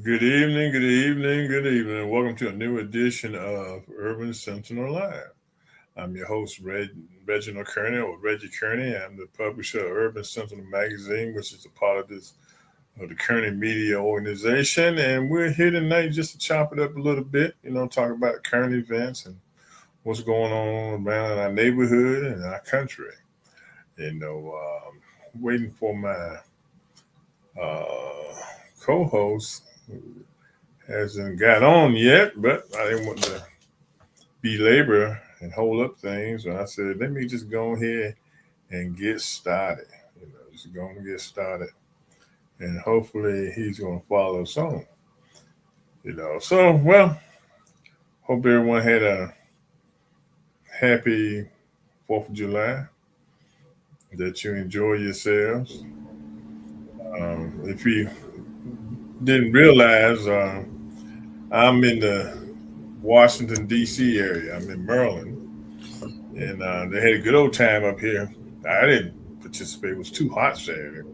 Good evening, good evening, good evening. Welcome to a new edition of Urban Sentinel Live. I'm your host, Reginald Kearney, or Reggie Kearney. I'm the publisher of Urban Sentinel Magazine, which is a part of the Kearney Media Organization. And we're here tonight just to chop it up a little bit, talk about current events and what's going on around in our neighborhood and our country. Waiting for my uh, co-host hasn't got on yet, but I didn't want to belabor and hold up things. And I said, let me just go ahead and get started. Just go and get started. And hopefully he's going to follow us on. Hope everyone had a happy 4th of July, that you enjoy yourselves. If you didn't realize, I'm in the Washington, D.C. area. I'm in Maryland. And they had a good old time up here. I didn't participate. It was too hot Saturday.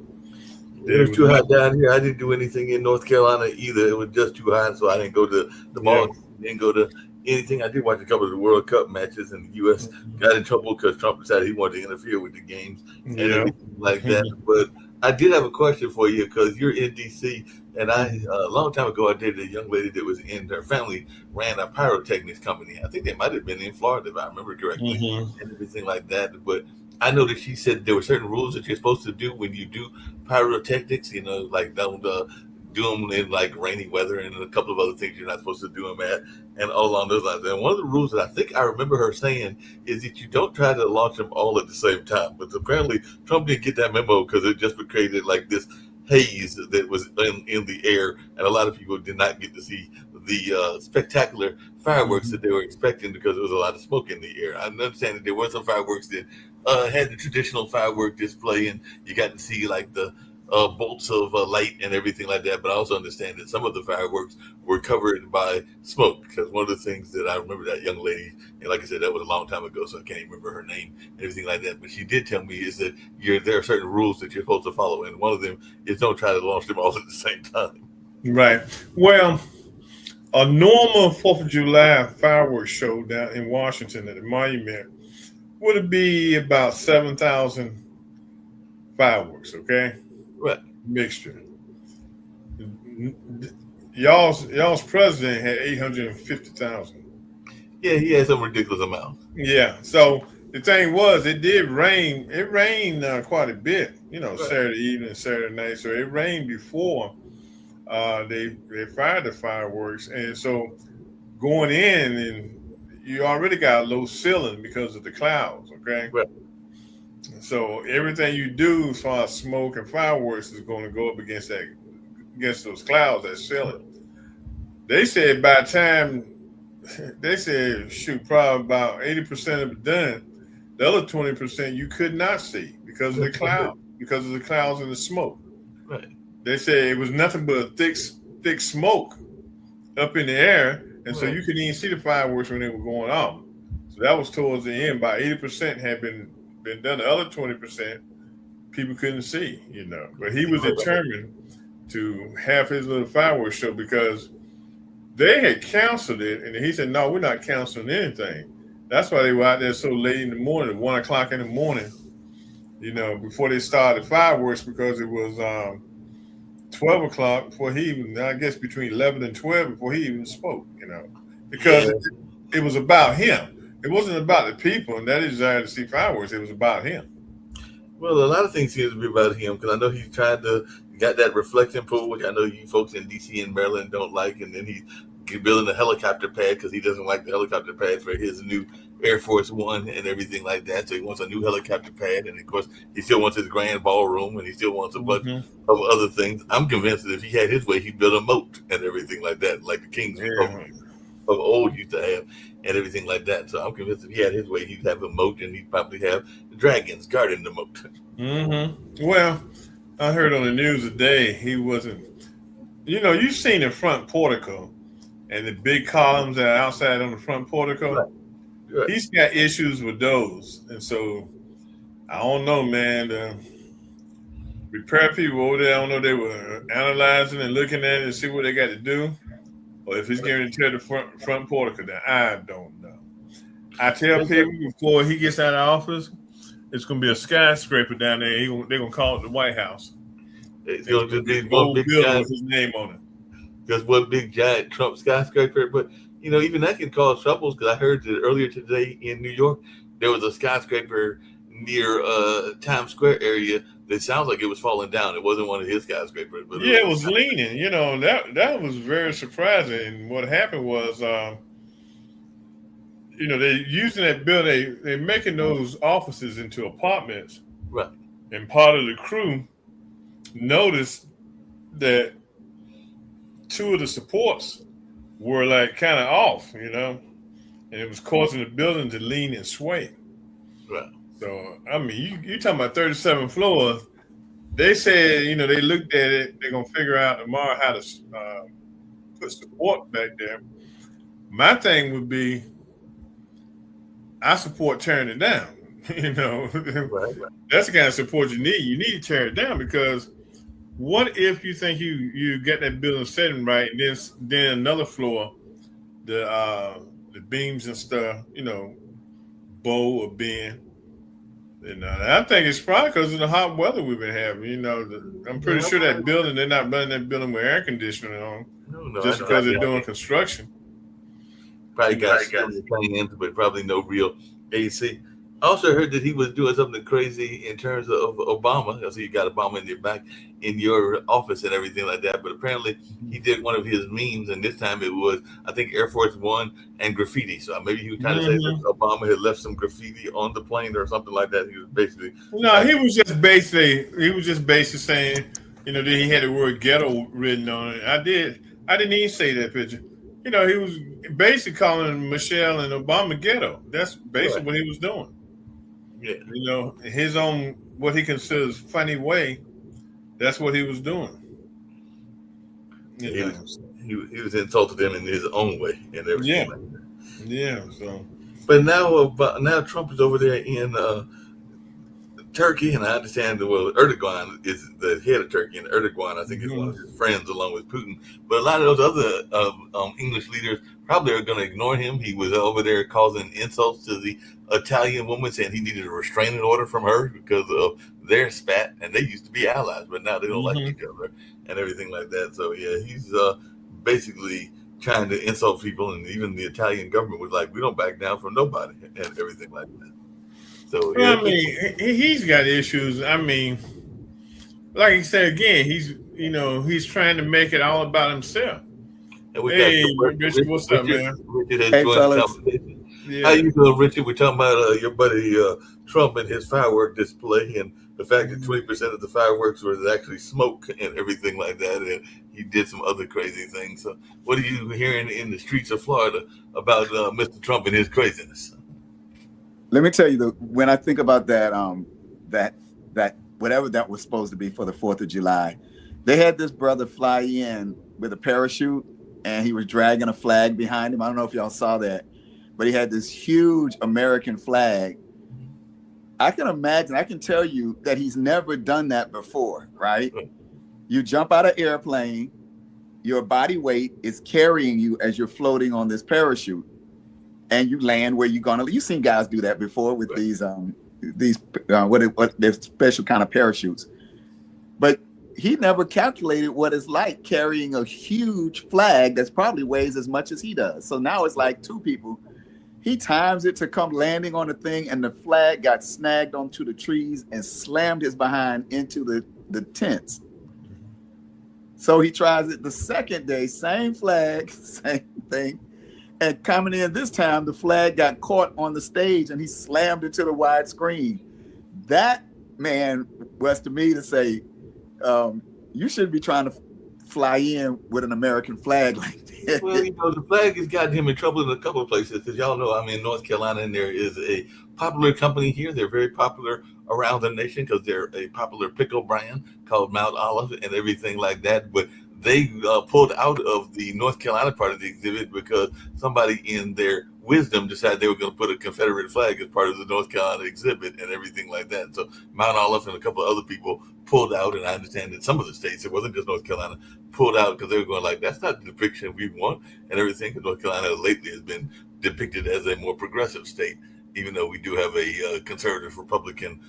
It was too hot down here. I didn't do anything in North Carolina either. It was just too hot, so I didn't go to the mall. Didn't go to anything. I did watch a couple of the World Cup matches, and the U.S. got in trouble because Trump decided he wanted to interfere with the games and everything like that. But I did have a question for you because you're in D.C., and a long time ago, I dated a young lady that was in her family ran a pyrotechnics company. I think they might have been in Florida, if I remember correctly, and everything like that. But I know that she said there were certain rules that you're supposed to do when you do pyrotechnics. Like don't do them in like rainy weather, and a couple of other things you're not supposed to do them at, and all along those lines. And one of the rules that I think I remember her saying is that you don't try to launch them all at the same time. But apparently Trump didn't get that memo because it just created like this haze that was in the air, and a lot of people did not get to see the spectacular fireworks that they were expecting because there was a lot of smoke in the air. I understand that there were some fireworks that had the traditional firework display, and you got to see like the bolts of light and everything like that. But I also understand that some of the fireworks were covered by smoke because one of the things that I remember that young lady, and like I said, that was a long time ago, so I can't even remember her name and everything like that. But she did tell me is that there are certain rules that you're supposed to follow, and one of them is don't try to launch them all at the same time. Right. Well, a normal 4th of July fireworks show down in Washington at the Monument would be about 7,000 fireworks, okay? Right. Mixture. Y'all's president had 850,000. Yeah, he had some ridiculous amount. Yeah. So the thing was, it did rain. It rained quite a bit, right. Saturday evening, Saturday night. So it rained before they fired the fireworks, and so going in, and you already got a low ceiling because of the clouds. Okay. Right. So everything you do as far as smoke and fireworks is going to go up against those clouds, that ceiling. They said by the time shoot, probably about 80% of it done. The other 20% you could not see because of the clouds and the smoke. Right. They said it was nothing but thick smoke up in the air, and so you couldn't even see the fireworks when they were going off. So that was towards the end. About 80% had been done. The other 20% people couldn't see, But he was determined to have his little fireworks show because they had canceled it, and he said, "No, we're not canceling anything." That's why they were out there so late in the morning, 1:00 in the morning, before they started fireworks, because it was 12 o'clock before he even, I guess between 11 and 12 before he even spoke, because it was about him. It wasn't about the people and that desire to see fireworks. It was about him. Well, a lot of things seem to be about him because I know he's trying to got that reflection pool, which I know you folks in DC and Maryland don't like, and then he's building a helicopter pad because he doesn't like the helicopter pad for his new Air Force One and everything like that. So he wants a new helicopter pad, and of course he still wants his grand ballroom, and he still wants a bunch of other things. I'm convinced that if he had his way, he'd build a moat and everything like that, like the kings of old used to have, and everything like that. So I'm convinced if he had his way, he'd have a moat, and he'd probably have the dragons guarding the moat. Well, I heard on the news today he wasn't. You've seen the front portico and the big columns that are outside on the front portico. Right. He's got issues with those, and so I don't know, man. repair people over there. I don't know if they were analyzing and looking at it and see what they got to do, or if he's going to tear the front portico down. I don't know. I tell people before he gets out of office, it's going to be a skyscraper down there. They're going to call it the White House. It's going to be a gold building with his name on it. Just one big giant Trump skyscraper. But, even that can cause troubles, because I heard that earlier today in New York, there was a skyscraper near Times Square area that sounds like it was falling down. It wasn't one of his skyscrapers. But it was leaning. That was very surprising. And what happened was, they're using that building. They're making those offices into apartments. Right. And part of the crew noticed that two of the supports were like kind of off, and it was causing the building to lean and sway. Right. So, I mean, you talking about 37 floors. They said, they looked at it. They're going to figure out tomorrow how to put support back there. My thing would be, I support tearing it down. Right. That's the kind of support you need. You need to tear it down, because what if you think you get that building setting right, and then another floor, the beams and stuff, bow or bend. And I think it's probably because of the hot weather we've been having. I'm pretty sure that building, they're not running that building with air conditioning on, just because they're doing construction. Probably got fans, but probably no real AC. I also heard that he was doing something crazy in terms of Obama. I see you got Obama in your back in your office and everything like that. But apparently he did one of his memes, and this time it was, I think, Air Force One and graffiti. So maybe he was trying to say that Obama had left some graffiti on the plane or something like that. He was basically he was just basically saying, that he had the word ghetto written on it. I didn't even say that picture. He was basically calling Michelle and Obama ghetto. That's basically what he was doing. Yeah. His own, what he considers funny way, that's what he was doing. He was insulted them in his own way and everything. Yeah. So, but now Trump is over there in Turkey, and I understand Erdogan is the head of Turkey, and Erdogan, I think, is one of his friends along with Putin. But a lot of those other English leaders probably are going to ignore him. He was over there causing insults to the Italian woman, saying he needed a restraining order from her because of their spat, and they used to be allies, but now they don't like each other and everything like that. So yeah, he's basically trying to insult people, and even the Italian government was like, we don't back down from nobody and everything like that. So yeah, I mean, he's got issues. I mean, like he said again, he's trying to make it all about himself. And we Richard, what's up, man? Richard has joined the conversation. How you doing, Richard? We're talking about your buddy Trump and his firework display, and the fact that 20% of the fireworks was actually smoke and everything like that, and he did some other crazy things. So, what are you hearing in the streets of Florida about Mr. Trump and his craziness? Let me tell you, when I think about that, that whatever that was supposed to be for the 4th of July, they had this brother fly in with a parachute, and he was dragging a flag behind him. I don't know if y'all saw that, but he had this huge American flag. I can tell you that he's never done that before, right? You jump out of airplane, your body weight is carrying you as you're floating on this parachute, and you land where you're gonna. You've seen guys do that before with these what they're special kind of parachutes, but he never calculated what it's like carrying a huge flag that's probably weighs as much as he does. So now it's like two people. He times it to come landing on the thing, and the flag got snagged onto the trees and slammed his behind into the tents. So he tries it the second day, same flag, same thing. And coming in this time, the flag got caught on the stage and he slammed into the wide screen. That, man, was to me to say, you shouldn't be trying to fly in with an American flag like that. Well, the flag has gotten him in trouble in a couple of places, because y'all know I'm in North Carolina, and there is a popular company here. They're very popular around the nation because they're a popular pickle brand called Mount Olive and everything like that. But they pulled out of the North Carolina part of the exhibit because somebody in their wisdom decided they were going to put a Confederate flag as part of the North Carolina exhibit and everything like that. So Mount Olive and a couple of other people pulled out, and I understand that some of the states, it wasn't just North Carolina, pulled out because they were going like, that's not the depiction we want and everything. Because North Carolina lately has been depicted as a more progressive state, even though we do have a conservative Republican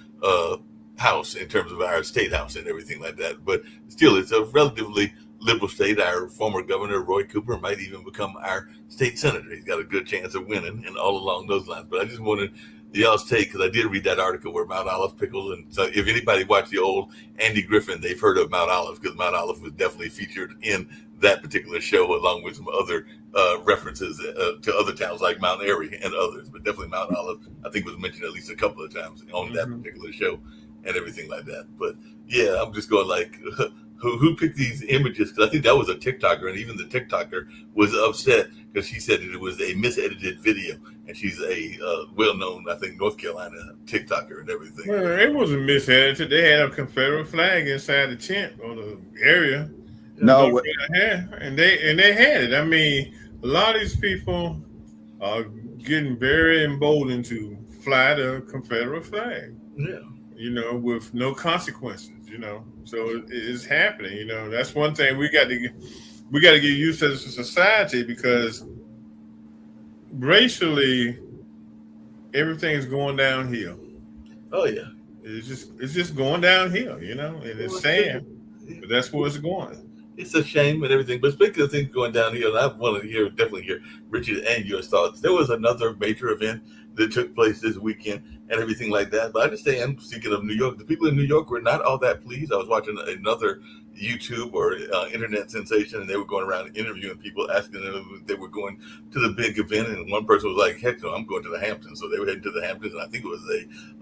house in terms of our state house and everything like that. But still, it's a relatively liberal state. Our former governor, Roy Cooper, might even become our state senator. He's got a good chance of winning and all along those lines. But I just wanted y'all's take, because I did read that article where Mount Olive pickles. And so if anybody watched the old Andy Griffin, they've heard of Mount Olive, because Mount Olive was definitely featured in that particular show, along with some other references to other towns like Mount Airy and others. But definitely Mount Olive, I think, was mentioned at least a couple of times on that particular show and everything like that. But yeah, I'm just going like, who picked these images? Because I think that was a TikToker, and even the TikToker was upset because she said that it was a misedited video, and she's a well-known, I think, North Carolina TikToker and everything. Well, it wasn't misedited. They had a Confederate flag inside the tent or the area. No, and they had it. I mean, a lot of these people are getting very emboldened to fly the Confederate flag. Yeah. With no consequences, so it's happening. That's one thing we got to get used to as a society, because racially everything is going downhill. Oh yeah, it's just going downhill, and it's sad, but that's where it's going. It's a shame and everything. But speaking of things going downhill, I want to definitely hear Richard and your thoughts. There was another major event that took place this weekend and everything like that. But I understand, speaking of New York, the people in New York were not all that pleased. I was watching another YouTube or internet sensation, and they were going around interviewing people, asking them if they were going to the big event. And one person was like, heck no, I'm going to the Hamptons. So they were heading to the Hamptons, and I think it was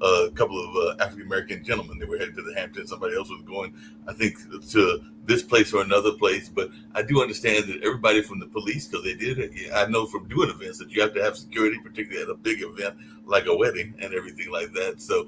a couple of African-American gentlemen. They were heading to the Hamptons. Somebody else was going, I think, to this place or another place. But I do understand that everybody from the police, because they did it, I know from doing events that you have to have security, particularly at a big event like a wedding and everything like that. So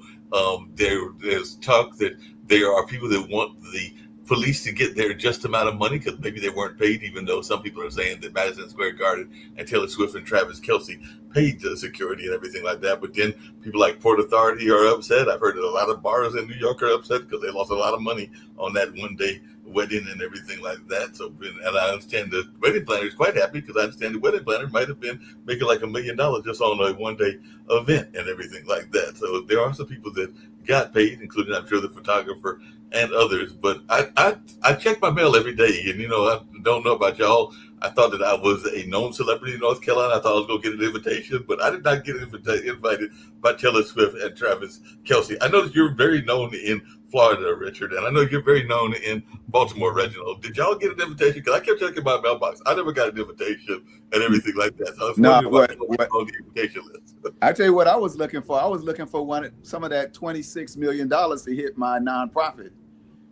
there's talk that there are people that want the police to get their just amount of money, because maybe they weren't paid, even though some people are saying that Madison Square Garden and Taylor Swift and Travis Kelce paid the security and everything like that. But then people like Port Authority are upset. I've heard that a lot of bars in New York are upset because they lost a lot of money on that one-day wedding and everything like that. So, and I understand the wedding planner is quite happy, because I understand the wedding planner might have been making like $1 million just on a one-day event and everything like that. So there are some people that got paid, including, I'm sure, the photographer and others. But I check my mail every day, and I don't know about y'all. I thought that I was a known celebrity in North Carolina. I thought I was going to get an invitation, but I did not get invited by Taylor Swift and Travis Kelce. I know that you're very known in Florida, Richard, and I know you're very known in Baltimore, Reginald. Did y'all get an invitation? Because I kept checking my mailbox. I never got an invitation and everything like that. So I was wondering what on the invitation list. I tell you what I was looking for. I was looking for some of that $26 million to hit my nonprofit.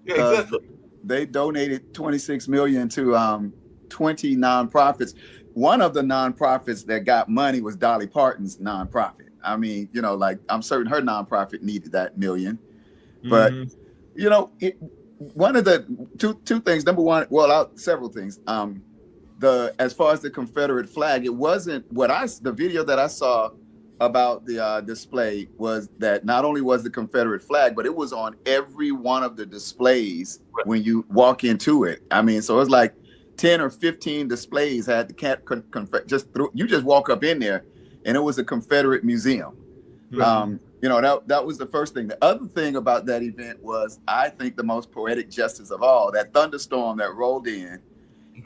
Yeah, exactly. They donated $26 million to 20 nonprofits. One of the nonprofits that got money was Dolly Parton's nonprofit. I mean, like, I'm certain her nonprofit needed that million. But, one of the two things, number one, several things. As far as the Confederate flag, it wasn't the video that I saw about the display was that not only was the Confederate flag, but it was on every one of the displays when you walk into it. I mean, so it was like 10 or 15 displays had the you just walk up in there, and it was a Confederate museum. Right. That was the first thing. The other thing about that event was, I think, the most poetic justice of all, that thunderstorm that rolled in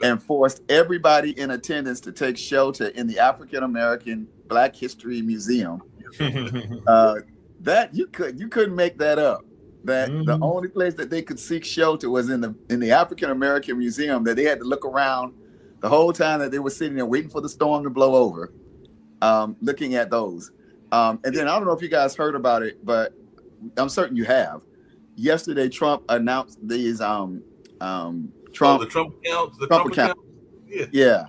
and forced everybody in attendance to take shelter in the African American Black History Museum. That you couldn't make that up. That the only place that they could seek shelter was in the African American Museum, that they had to look around the whole time that they were sitting there waiting for the storm to blow over, looking at those. And then, I don't know if you guys heard about it, but I'm certain you have. Yesterday, Trump announced these the Trump accounts. The Trump accounts. Yeah.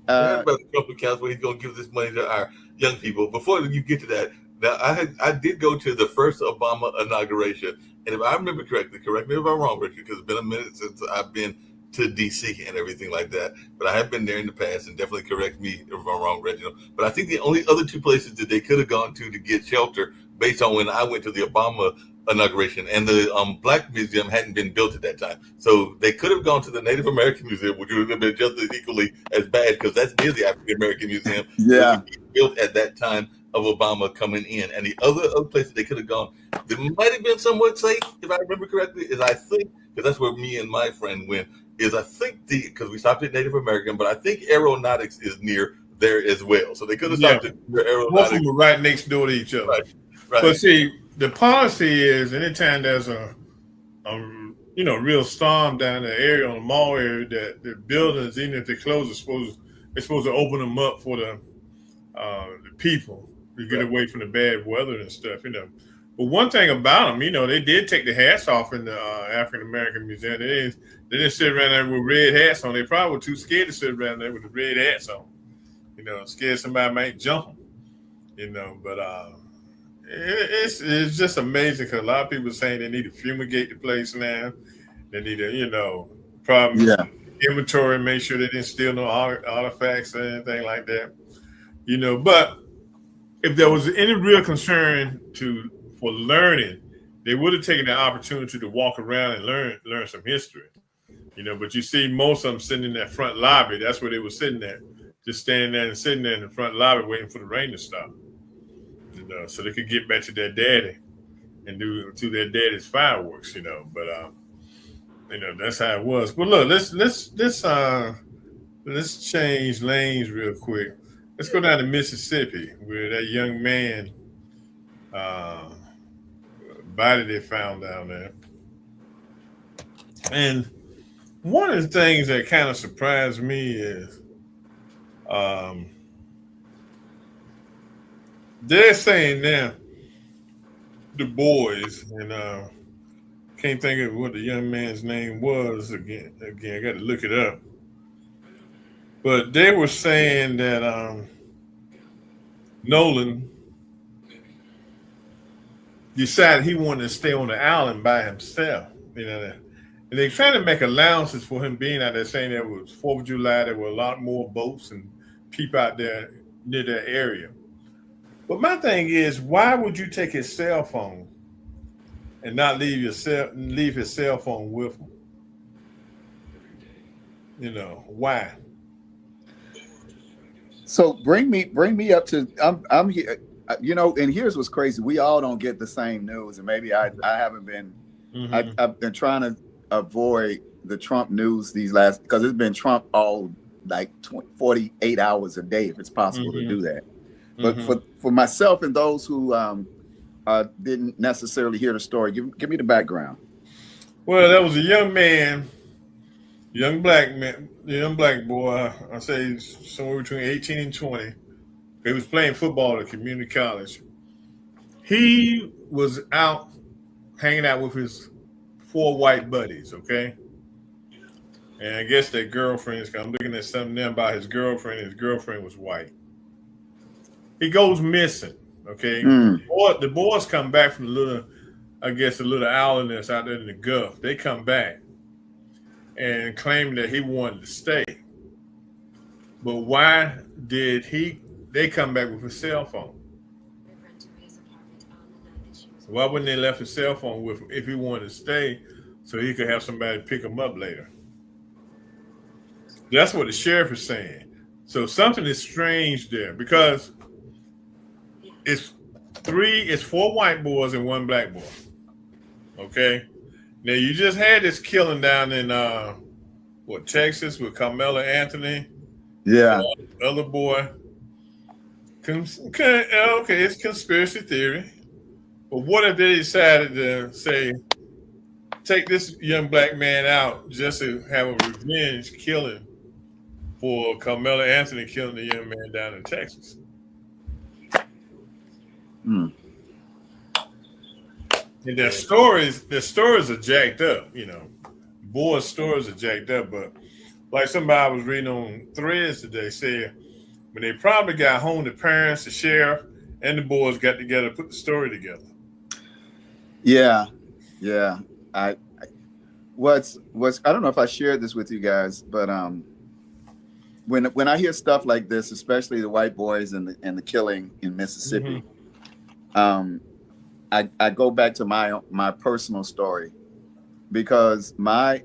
About the Trump accounts, where he's going to give this money to our young people. Before you get to that, now I did go to the first Obama inauguration, and if I remember correctly, correct me if I'm wrong, Richard, because it's been a minute since I've been to DC and everything like that. But I have been there in the past, and definitely correct me if I'm wrong, Reginald. But I think the only other two places that they could have gone to get shelter, based on when I went to the Obama inauguration, and the Black Museum hadn't been built at that time, so they could have gone to the Native American Museum, which would have been just as equally as bad because that's near the African American Museum. Yeah. Built at that time of Obama coming in, and the other places they could have gone, they might have been somewhat safe, if I remember correctly. Is I think because that's where me and my friend went. Is I think because we stopped at Native American, but I think Aeronautics is near there as well, so they could have stopped at Aeronautics. Both of them were right next door to each other. Right. Right. But see, the policy is anytime there's a real storm down the area on the mall area, that the buildings, even if they close, they're supposed to open them up for the people to get away from the bad weather and stuff, But one thing about them, they did take the hats off in the African American Museum. They didn't sit around there with red hats on. They probably were too scared to sit around there with the red hats on. Scared somebody might jump them. But it's just amazing because a lot of people are saying they need to fumigate the place now. They need to, probably inventory, make sure they didn't steal no artifacts or anything like that. But if there was any real concern for learning, they would have taken the opportunity to walk around and learn some history. But you see most of them sitting in that front lobby. That's where they were sitting at, just standing there and sitting there in the front lobby waiting for the rain to stop. So they could get back to their daddy and do to their daddy's fireworks, But that's how it was. But look, let's change lanes real quick. Let's go down to Mississippi, where that young man body they found down there. And one of the things that kind of surprised me is they're saying now the boys, and can't think of what the young man's name was again. I got to look it up. But they were saying that Nolan decided he wanted to stay on the island by himself. And they trying to make allowances for him being out there, saying that it was 4th of July. There were a lot more boats and people out there near that area. But my thing is, why would you take his cell phone and not leave his cell phone with him? Why? So bring me up to I'm here. And here's what's crazy. We all don't get the same news, and maybe I haven't been. Mm-hmm. I've been trying to avoid the Trump news because it's been Trump all like 48 hours a day, if it's possible to do that. But for myself and those who didn't necessarily hear the story, give me the background. Well, that was a young man, young black boy. I say somewhere between 18 and 20. He was playing football at a community college. He was out hanging out with his 4 white buddies, okay? And I guess their girlfriends, I'm looking at something there about his girlfriend. His girlfriend was white. He goes missing, okay? The boys come back from a little island that's out there in the Gulf. They come back and claim that he wanted to stay. But why did they come back with his cell phone? Why wouldn't they left his cell phone with him if he wanted to stay so he could have somebody pick him up later? That's what the sheriff is saying. So something is strange there because it's 4 white boys and 1 black boy. Okay. Now you just had this killing down in Texas with Carmelo Anthony. Yeah. Other boy. Okay, it's conspiracy theory. But what if they decided to say, take this young black man out just to have a revenge killing for Carmelo Anthony killing the young man down in Texas? And their stories are jacked up, Boys' stories are jacked up, but like somebody I was reading on Threads today said, when they probably got home, the parents, the sheriff, and the boys got together to put the story together. Yeah. I don't know if I shared this with you guys, but when I hear stuff like this, especially the white boys and the killing in Mississippi, I go back to my personal story because my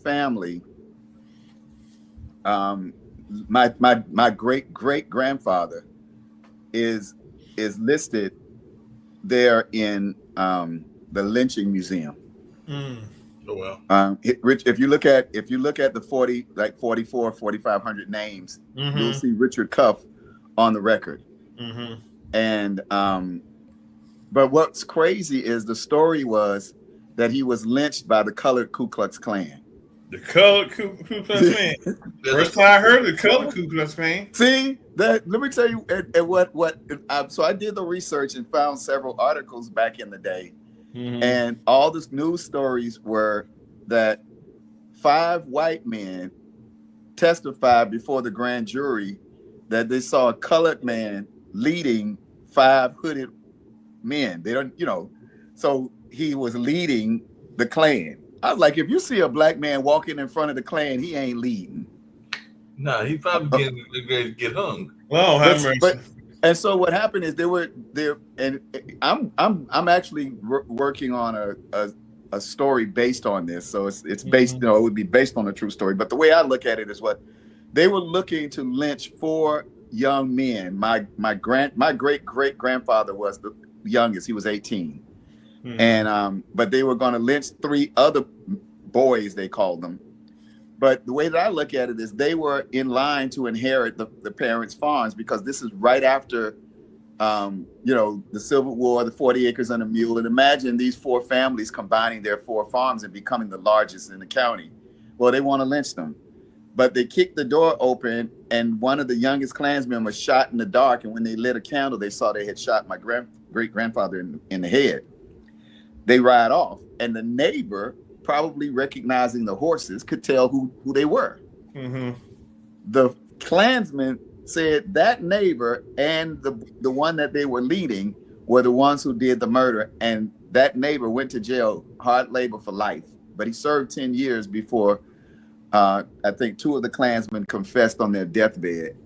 family, my great grandfather is listed there in the lynching museum. Oh well. Rich, if you look at the 4,500 names, you'll see Richard Cuff on the record. And but what's crazy is the story was that he was lynched by the colored Ku Klux Klan. The colored Ku Klux Klan. First time I heard the colored Ku Klux Klan. See that? Let me tell you, so I did the research and found several articles back in the day, and all the news stories were that 5 white men testified before the grand jury that they saw a colored man leading 5 hooded men. They don't, so he was leading the Klan. I was like, if you see a black man walking in front of the Klan, he ain't leading. Nah, he probably getting ready to get hung. Well, and so what happened is they were there, and I'm actually working on a story based on this. So it's based, it would be based on a true story. But the way I look at it is what they were looking to lynch 4 young men. My great grandfather was the youngest. He was 18. And but they were going to lynch 3 other boys, they called them. But the way that I look at it is they were in line to inherit the parents' farms, because this is right after the Civil War, the 40 acres and a mule. And imagine these 4 families combining their 4 farms and becoming the largest in the county. Well, they want to lynch them. But they kicked the door open, and one of the youngest Klansmen was shot in the dark. And when they lit a candle, they saw they had shot my great grandfather in the head. They ride off, and the neighbor, probably recognizing the horses, could tell who they were. The Klansmen said that neighbor and the one that they were leading were the ones who did the murder, and that neighbor went to jail, hard labor for life. But he served 10 years before I think 2 of the Klansmen confessed on their deathbed,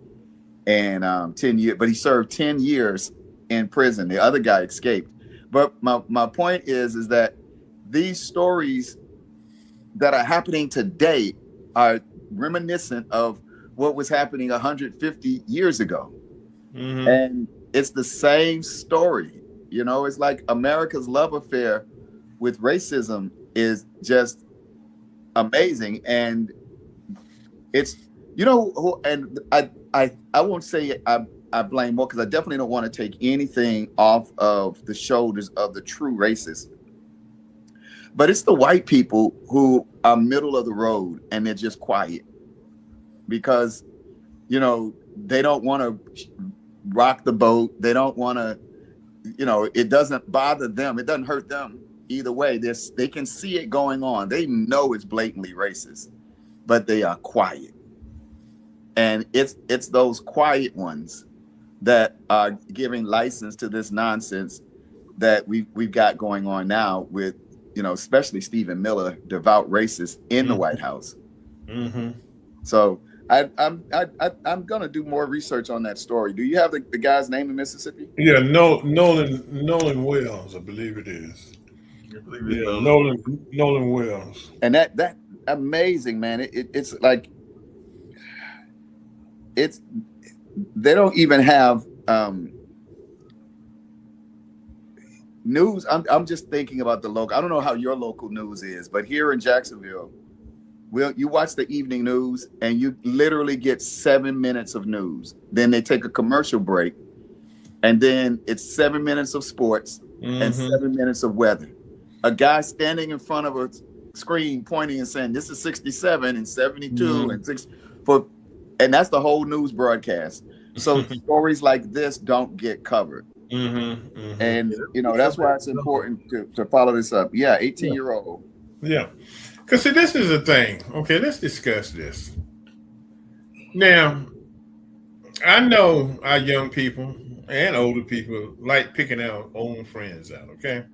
and 10 years. But he served 10 years in prison. The other guy escaped. But my point is that these stories that are happening today are reminiscent of what was happening 150 years ago. And it's the same story. It's like America's love affair with racism is just amazing. And it's, and I won't say I blame more, because I definitely don't want to take anything off of the shoulders of the true racists. But it's the white people who are middle of the road, and they're just quiet because, they don't want to rock the boat. They don't want to, it doesn't bother them. It doesn't hurt them either way. They can see it going on. They know it's blatantly racist, but they are quiet. And it's those quiet ones that are giving license to this nonsense that we've got going on now with, especially Stephen Miller, devout racist in the White House. So I'm gonna do more research on that story. Do you have the guy's name in Mississippi? Yeah, Nolan Wells, I believe it is. Yeah, Nolan Wells. And that amazing, man. It's like they don't even have news. I'm just thinking about the local. I don't know how your local news is, but here in Jacksonville, you watch the evening news and you literally get 7 minutes of news. Then they take a commercial break, and then it's 7 minutes of sports and 7 minutes of weather. A guy standing in front of a screen pointing and saying, "This is 67 and 72 and 6 for," and that's the whole news broadcast. So stories like this don't get covered. And that's why it's important to follow this up. Yeah, 18-year-old. Yeah, because see, this is the thing. Okay, let's discuss this. Now, I know our young people and older people like picking our own friends out. Okay,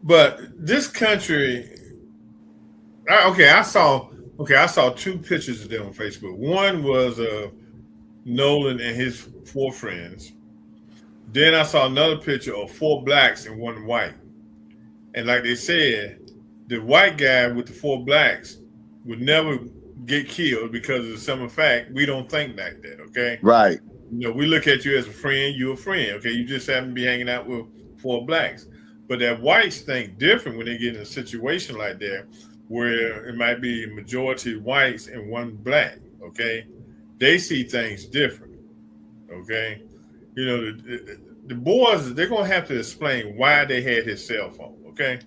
but this country. I saw 2 pictures of them on Facebook. One was Nolan and his 4 friends. Then I saw another picture of 4 blacks and 1 white. And like they said, the white guy with the 4 blacks would never get killed because of the simple fact we don't think like that, okay? Right. We look at you as a friend, you're a friend, okay? You just happen to be hanging out with 4 blacks. But that whites think different when they get in a situation like that where it might be majority whites and 1 black, okay? They see things different, okay? The boys, they're going to have to explain why they had his cell phone, okay?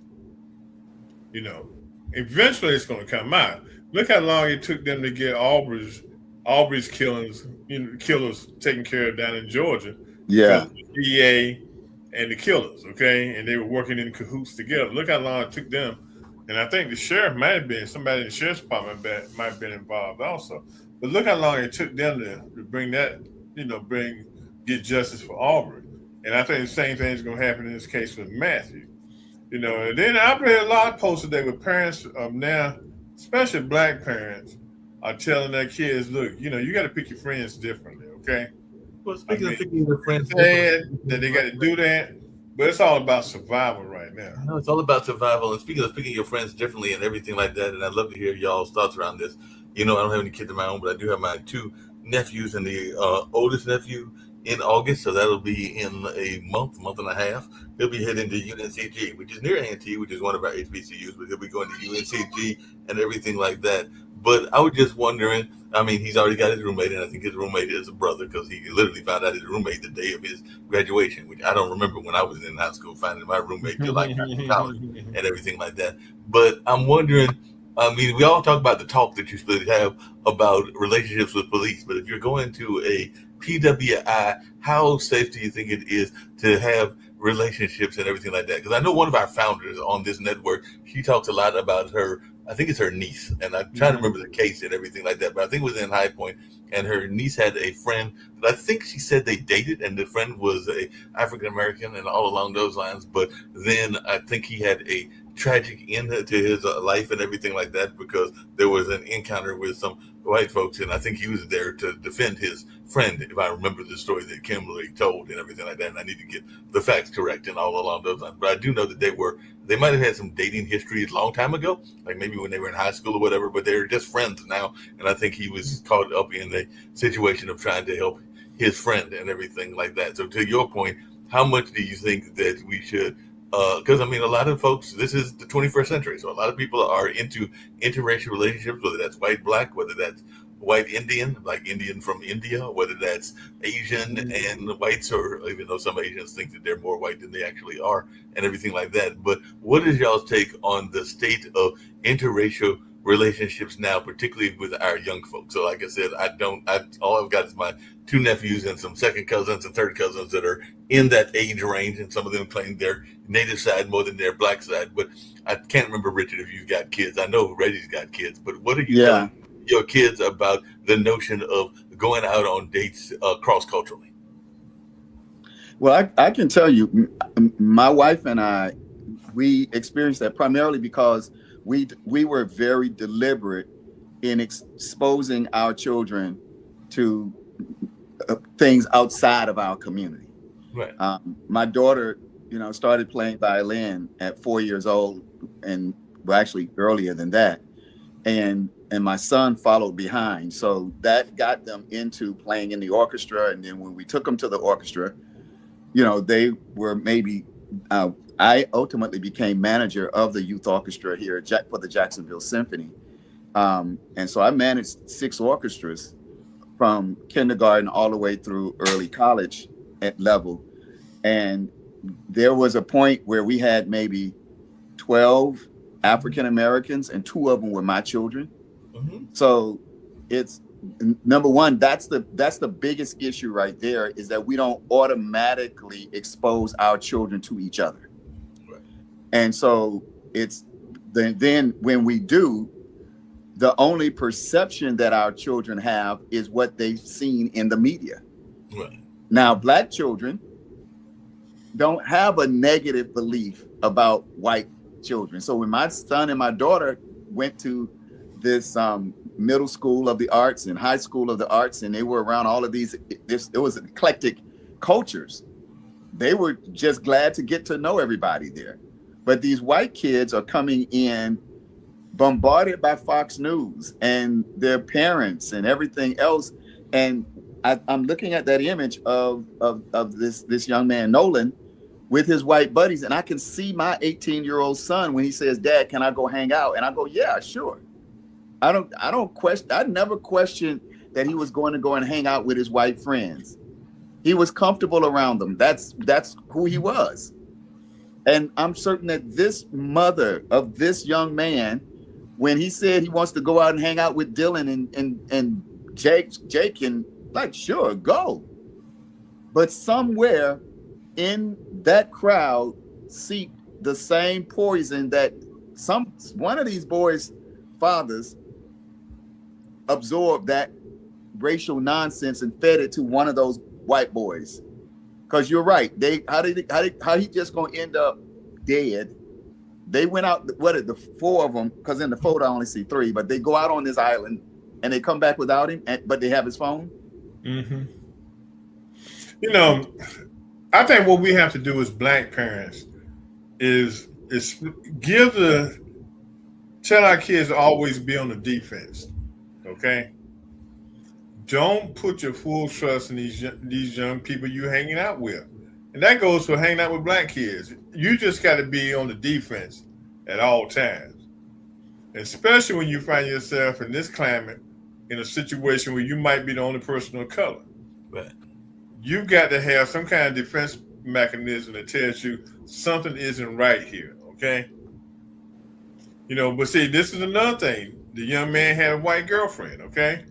Eventually it's going to come out. Look how long it took them to get Aubrey's killers taken care of down in Georgia. Yeah. Because of the DA and the killers, okay? And they were working in cahoots together. Look how long it took them. And I think the sheriff might have been, somebody in the sheriff's department might have been involved also. But look how long it took them to bring that, get justice for Aubrey. And I think the same thing is going to happen in this case with Matthew. And then I've read a lot of posts today with parents now, especially black parents, are telling their kids, look, you got to pick your friends differently, okay? Well, speaking of picking your friends, that they got to do that, but it's all about survival right now. No, it's all about survival. And speaking of picking your friends differently and everything like that, and I'd love to hear y'all's thoughts around this. I don't have any kids of my own, but I do have my 2 nephews and the oldest nephew in August, so that'll be in a month and a half. He'll be heading to UNCG, which is near A&T, which is one of our HBCUs, but he'll be going to UNCG and everything like that. But I was just wondering, he's already got his roommate, and I think his roommate is a brother because he literally found out his roommate the day of his graduation, which I don't remember when I was in high school finding my roommate till I got to college and everything like that. But I'm wondering, we all talk about the talk that you supposed to have about relationships with police, but if you're going to a PWI, how safe do you think it is to have relationships and everything like that? Because I know one of our founders on this network, she talks a lot about her, I think it's her niece, and I'm trying to remember the case and everything like that, but I think it was in High Point, and her niece had a friend that I think she said they dated, and the friend was a African-American and all along those lines, but then I think he had a tragic end to his life and everything like that because there was an encounter with some white folks, and I think he was there to defend his friend, if I remember the story that Kimberly told and everything like that, and I need to get the facts correct and all along those lines. But I do know that they might have had some dating history a long time ago, like maybe when they were in high school or whatever, but they're just friends now, and I think he was caught up in a situation of trying to help his friend and everything like that. So to your point, how much do you think that we should because a lot of folks, this is the 21st century, so a lot of people are into interracial relationships, whether that's white, black, whether that's white Indian, like Indian from India, whether that's Asian and whites, or even though some Asians think that they're more white than they actually are, and everything like that. But what is y'all's take on the state of interracial relationships now, particularly with our young folks? So like I said, all I've got is my 2 nephews and some second cousins and third cousins that are in that age range, and some of them claim their native side more than their black side. But I can't remember, Richard, if you've got kids. I know Reggie's got kids, but what are you telling your kids about the notion of going out on dates cross-culturally? Well, I can tell you, my wife and I, we experienced that primarily because we were very deliberate in exposing our children to things outside of our community. Right. My daughter, started playing violin at 4 years old, and actually earlier than that, and my son followed behind. So that got them into playing in the orchestra, and then when we took them to the orchestra, they were maybe. I ultimately became manager of the youth orchestra here for the Jacksonville Symphony, and so I managed 6 orchestras from kindergarten all the way through early college at level. And there was a point where we had maybe 12 African Americans, and 2 of them were my children. Mm-hmm. So it's number one, that's the biggest issue right there, is that we don't automatically expose our children to each other. Right. And so it's then when we do, the only perception that our children have is what they've seen in the media. Right. Now, black children don't have a negative belief about white children. So when my son and my daughter went to this middle school of the arts and high school of the arts, and they were around all of these, it was eclectic cultures. They were just glad to get to know everybody there. But these white kids are coming in bombarded by Fox News and their parents and everything else. And I'm looking at that image of this young man, Nolan, with his white buddies. And I can see my 18-year-old son when he says, Dad, can I go hang out? And I go, yeah, sure. I don't question. I never questioned that he was going to go and hang out with his white friends. He was comfortable around them. That's who he was. And I'm certain that this mother of this young man, when he said he wants to go out and hang out with Dylan and Jake can, like, sure, go. But somewhere in that crowd seeped the same poison that one of these boys' fathers absorbed, that racial nonsense, and fed it to one of those white boys. Because you're right. How he just gonna end up dead? They went out, the four of them, because in the photo I only see three, but they go out on this island and they come back without him, but they have his phone. Mm-hmm. You know, I think what we have to do as Black parents is tell our kids to always be on the defense. Okay? Don't put your full trust in these young people you're hanging out with. And that goes for hanging out with Black kids. You just got to be on the defense at all times. Especially when you find yourself in this climate, in a situation where you might be the only person of color. Right. You've got to have some kind of defense mechanism that tells you something isn't right here, okay? You know, but see, this is another thing. The young man had a white girlfriend, okay?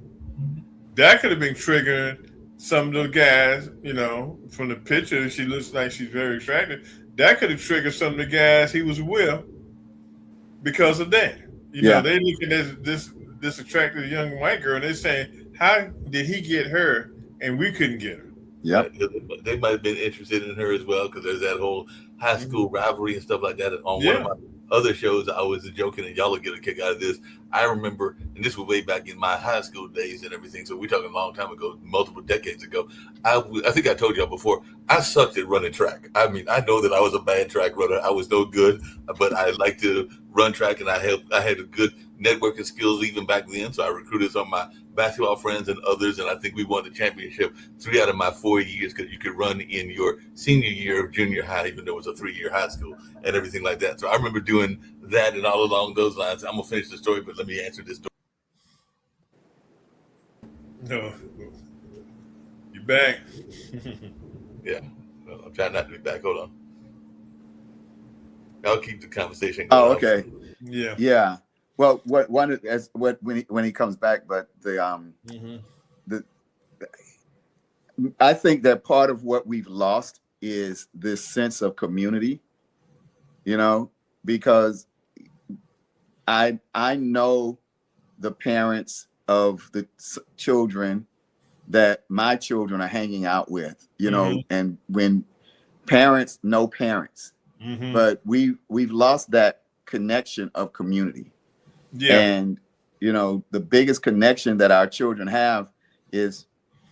That could have been triggering some of the guys, you know, from the picture, she looks like she's very attractive. That could have triggered some of the guys he was with because of that. You know, they looking at this attractive young white girl and they're saying, how did he get her and we couldn't get her? Yeah, they might have been interested in her as well, because there's that whole high school rivalry and stuff like that. On one of my other shows, I was joking, and y'all will get a kick out of this. I remember, and this was way back in my high school days and everything, so we're talking a long time ago, multiple decades ago. I think I told y'all before, I sucked at running track. I mean, I know that I was a bad track runner. I was no good, but I liked to run track, and I had a good networking skills even back then. So I recruited some of my basketball friends and others, and I think we won the championship 3 out of my 4 years, because you could run in your senior year of junior high, even though it was a 3-year high school and everything like that. So I remember doing that, and all along those lines. I'm gonna finish the story, but let me answer this story. No, you back? Yeah, well, I'm trying not to be back. Hold on. I'll keep the conversation going. Oh, okay. Yeah. Well, when he comes back, but I think that part of what we've lost is this sense of community, you know, because I know the parents of the children that my children are hanging out with, you know, and when parents know parents, but we've lost that connection of community. Yeah. And, you know, the biggest connection that our children have is,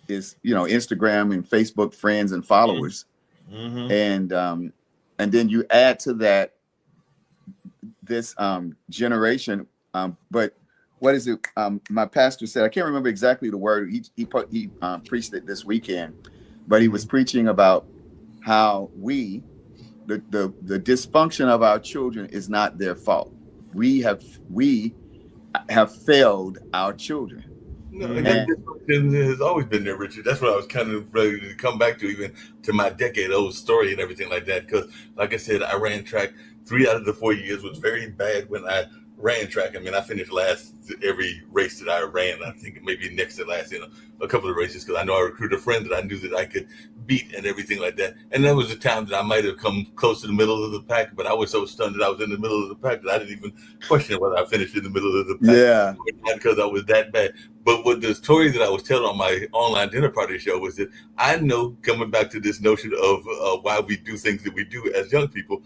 you know, Instagram and Facebook friends and followers. And then you add to that this generation. But what is it? My pastor said, I can't remember exactly the word. He preached it this weekend, but he was preaching about how the dysfunction of our children is not their fault. We have failed our children. No, and that has always been there, Richard. That's what I was kind of ready to come back to, even to my decade-old story and everything like that. Because, like I said, I ran track 3 out of the 4 years. Was very bad when I ran track. I mean, I finished last every race that I ran. I think maybe next to last in a couple of races, because I know I recruited a friend that I knew that I could beat and everything like that. And that was a time that I might have come close to the middle of the pack, but I was so stunned that I was in the middle of the pack that I didn't even question whether I finished in the middle of the pack. Yeah, because I was that bad. But what the story that I was telling on my online dinner party show was that I know, coming back to this notion of why we do things that we do as young people,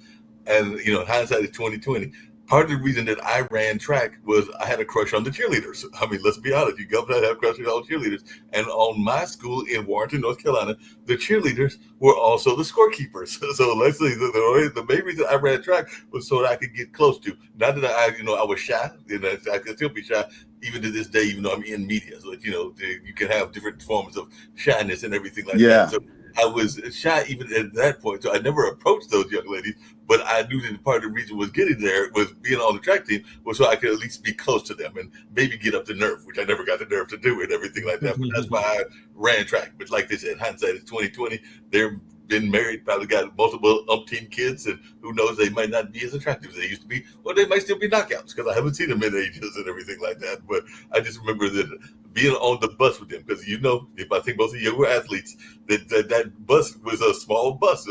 and, you know, hindsight is 20/20. part of the reason that I ran track was I had a crush on the cheerleaders. I mean, let's be honest, you go to have crushes on cheerleaders. And on my school in Warrenton, North Carolina, the cheerleaders were also the scorekeepers. So let's say the main reason I ran track was so that I could get close to. Not that I was shy, I could still be shy even to this day, even though I'm in media. So, you can have different forms of shyness and everything like that. So I was shy even at that point, so I never approached those young ladies. But I knew that part of the reason was getting there was being on the track team was so I could at least be close to them and maybe get up the nerve, which I never got the nerve to do and everything like that. But that's why I ran track. But like they said, hindsight is 2020. They're been married, probably got multiple umpteen kids, and who knows, they might not be as attractive as they used to be, or they might still be knockouts because I haven't seen them in ages and everything like that. But I just remember that being on the bus with them, because if I think most of you were athletes, that bus was a small bus.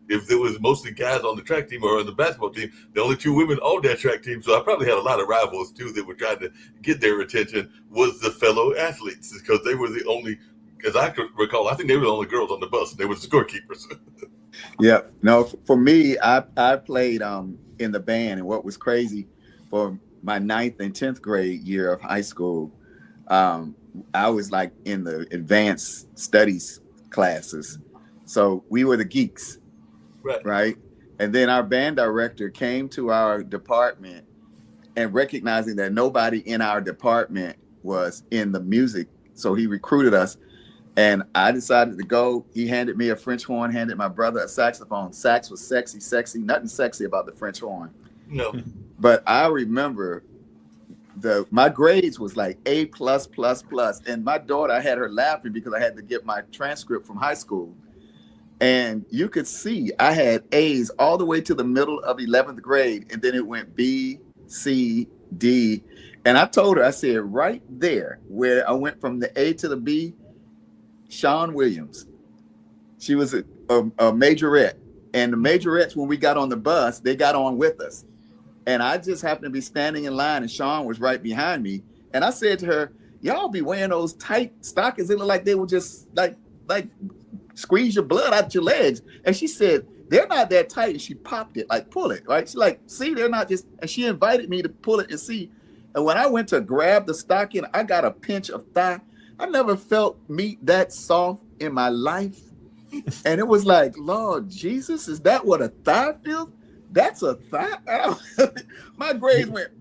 If there was mostly guys on the track team or on the basketball team, the only two women on that track team, so I probably had a lot of rivals too that were trying to get their attention, was the fellow athletes, because they were the only, as I could recall, I think they were the only girls on the bus, and they were the scorekeepers. Yeah. No, for me, I played in the band, and what was crazy for my 9th and 10th grade year of high school, I was like in the advanced studies classes. So we were the geeks, right? And then our band director came to our department and recognizing that nobody in our department was in the music. So he recruited us. And I decided to go. He handed me a French horn, handed my brother a saxophone. Sax was sexy, nothing sexy about the French horn. No. But I remember my grades was like A+++. And my daughter, I had her laughing because I had to get my transcript from high school. And you could see I had A's all the way to the middle of 11th grade. And then it went B, C, D. And I told her, I said, right there where I went from the A to the B, Sean Williams. She was a majorette. And the majorettes, when we got on the bus, they got on with us. And I just happened to be standing in line, and Sean was right behind me. And I said to her, y'all be wearing those tight stockings. It looked like they were just like squeeze your blood out your legs. And she said, they're not that tight. And she popped it, like, pull it, right? She's like, see, they're not just, and she invited me to pull it and see. And when I went to grab the stocking, I got a pinch of thigh. I never felt meat that soft in my life. And it was like, Lord Jesus, is that what a thigh feels? That's a thigh? My grades went,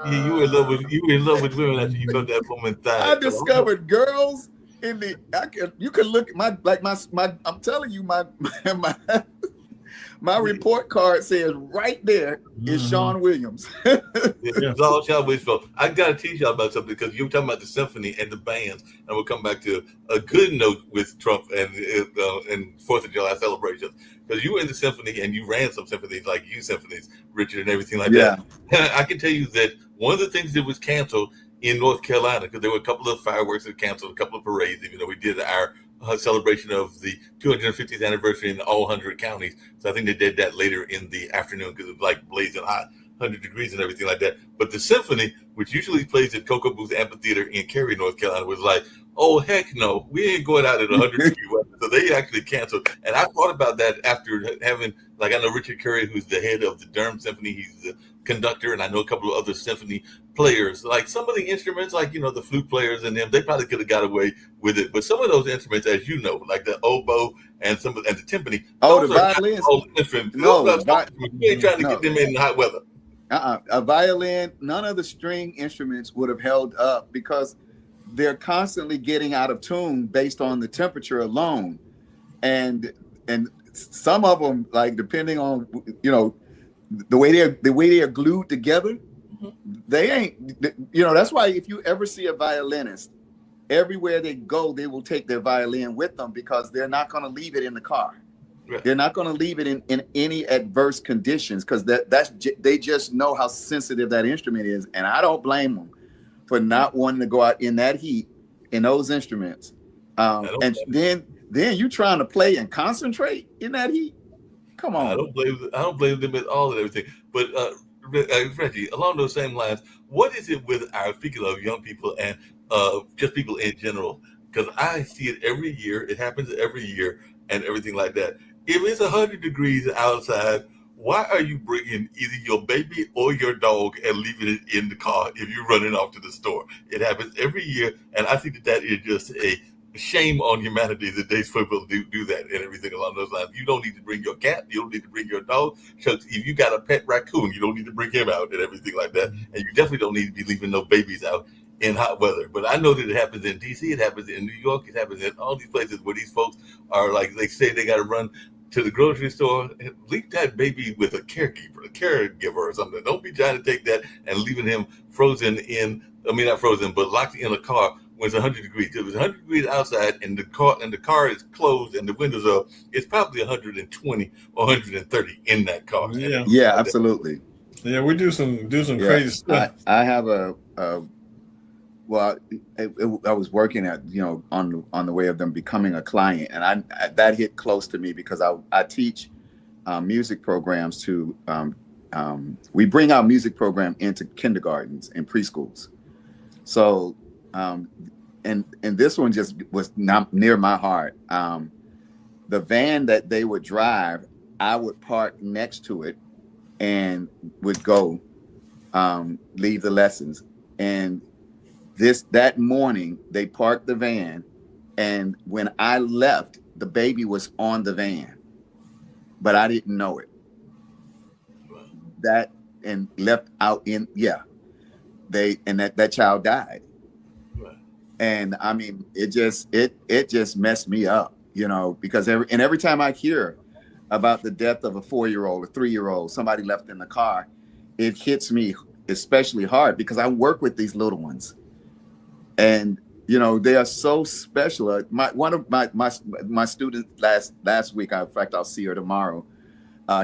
Yeah, you were in love with women after you felt that woman thigh. I discovered girls in you could look at my I'm telling you, my report card says right there is Sean Williams. It's all Sean Williams' fault. I got to teach y'all about something, because you were talking about the symphony and the bands, and we'll come back to a good note with Trump and 4th of July celebrations. Because you were in the symphony and you ran some symphonies, like youth symphonies, Richard, and everything like that. I can tell you that one of the things that was canceled in North Carolina, because there were a couple of fireworks that canceled, a couple of parades, even though we did our celebration of the 250th anniversary in all 100 counties. So I think they did that later in the afternoon because it was like blazing hot, 100 degrees and everything like that. But the symphony, which usually plays at Cocoa Booth Amphitheater in Cary, North Carolina, was like, oh, heck no, we ain't going out at 100 degrees weather. So they actually canceled. And I thought about that after having, like, I know Richard Curry, who's the head of the Durham Symphony. He's the conductor, and I know a couple of other symphony players. Like some of the instruments, like, the flute players and them, they probably could have got away with it. But some of those instruments, as you know, like the oboe and the timpani. Oh, the violins. No, you ain't trying to get them in hot weather. A violin, none of the string instruments would have held up because they're constantly getting out of tune based on the temperature alone. And some of them, like, depending on, the way they are glued together, they ain't, that's why if you ever see a violinist, everywhere they go, they will take their violin with them because they're not going to leave it in the car. Right. They're not going to leave it in any adverse conditions because they just know how sensitive that instrument is. And I don't blame them for not wanting to go out in that heat in those instruments. And then you trying to play and concentrate in that heat. Come on. I don't blame them at all and everything. But Reggie, along those same lines, what is it with speaking of young people and just people in general? Because I see it every year. It happens every year and everything like that. If it's 100 degrees outside, why are you bringing either your baby or your dog and leaving it in the car if you're running off to the store? It happens every year, and I think that is just a shame on humanity that these people do that and everything along those lines. You don't need to bring your cat. You don't need to bring your dog. Because if you got a pet raccoon, you don't need to bring him out and everything like that. And you definitely don't need to be leaving no babies out in hot weather. But I know that it happens in DC, it happens in New York, it happens in all these places where these folks are like, they say they got to run to the grocery store and leave that baby with a caregiver or something. Don't be trying to take that and leaving him frozen in, I mean, not frozen, but locked in a car when it's 100 degrees. If it's 100 degrees outside and the car is closed and the windows are up, it's probably 120 or 130 in that car. Yeah, absolutely. Yeah, we do some crazy stuff. I have well, I was working at, on the way of them becoming a client, and that hit close to me because I teach music programs to we bring our music program into kindergartens and preschools. So and this one just was not near my heart. The van that they would drive, I would park next to it and would go leave the lessons. And that morning they parked the van, and when I left, the baby was on the van, but I didn't know it. That and left out in that child died. And I mean, it just messed me up, because every time I hear about the death of a 4-year-old, a 3-year-old, somebody left in the car, it hits me especially hard because I work with these little ones. And they are so special. One of my students last week, in fact, I'll see her tomorrow.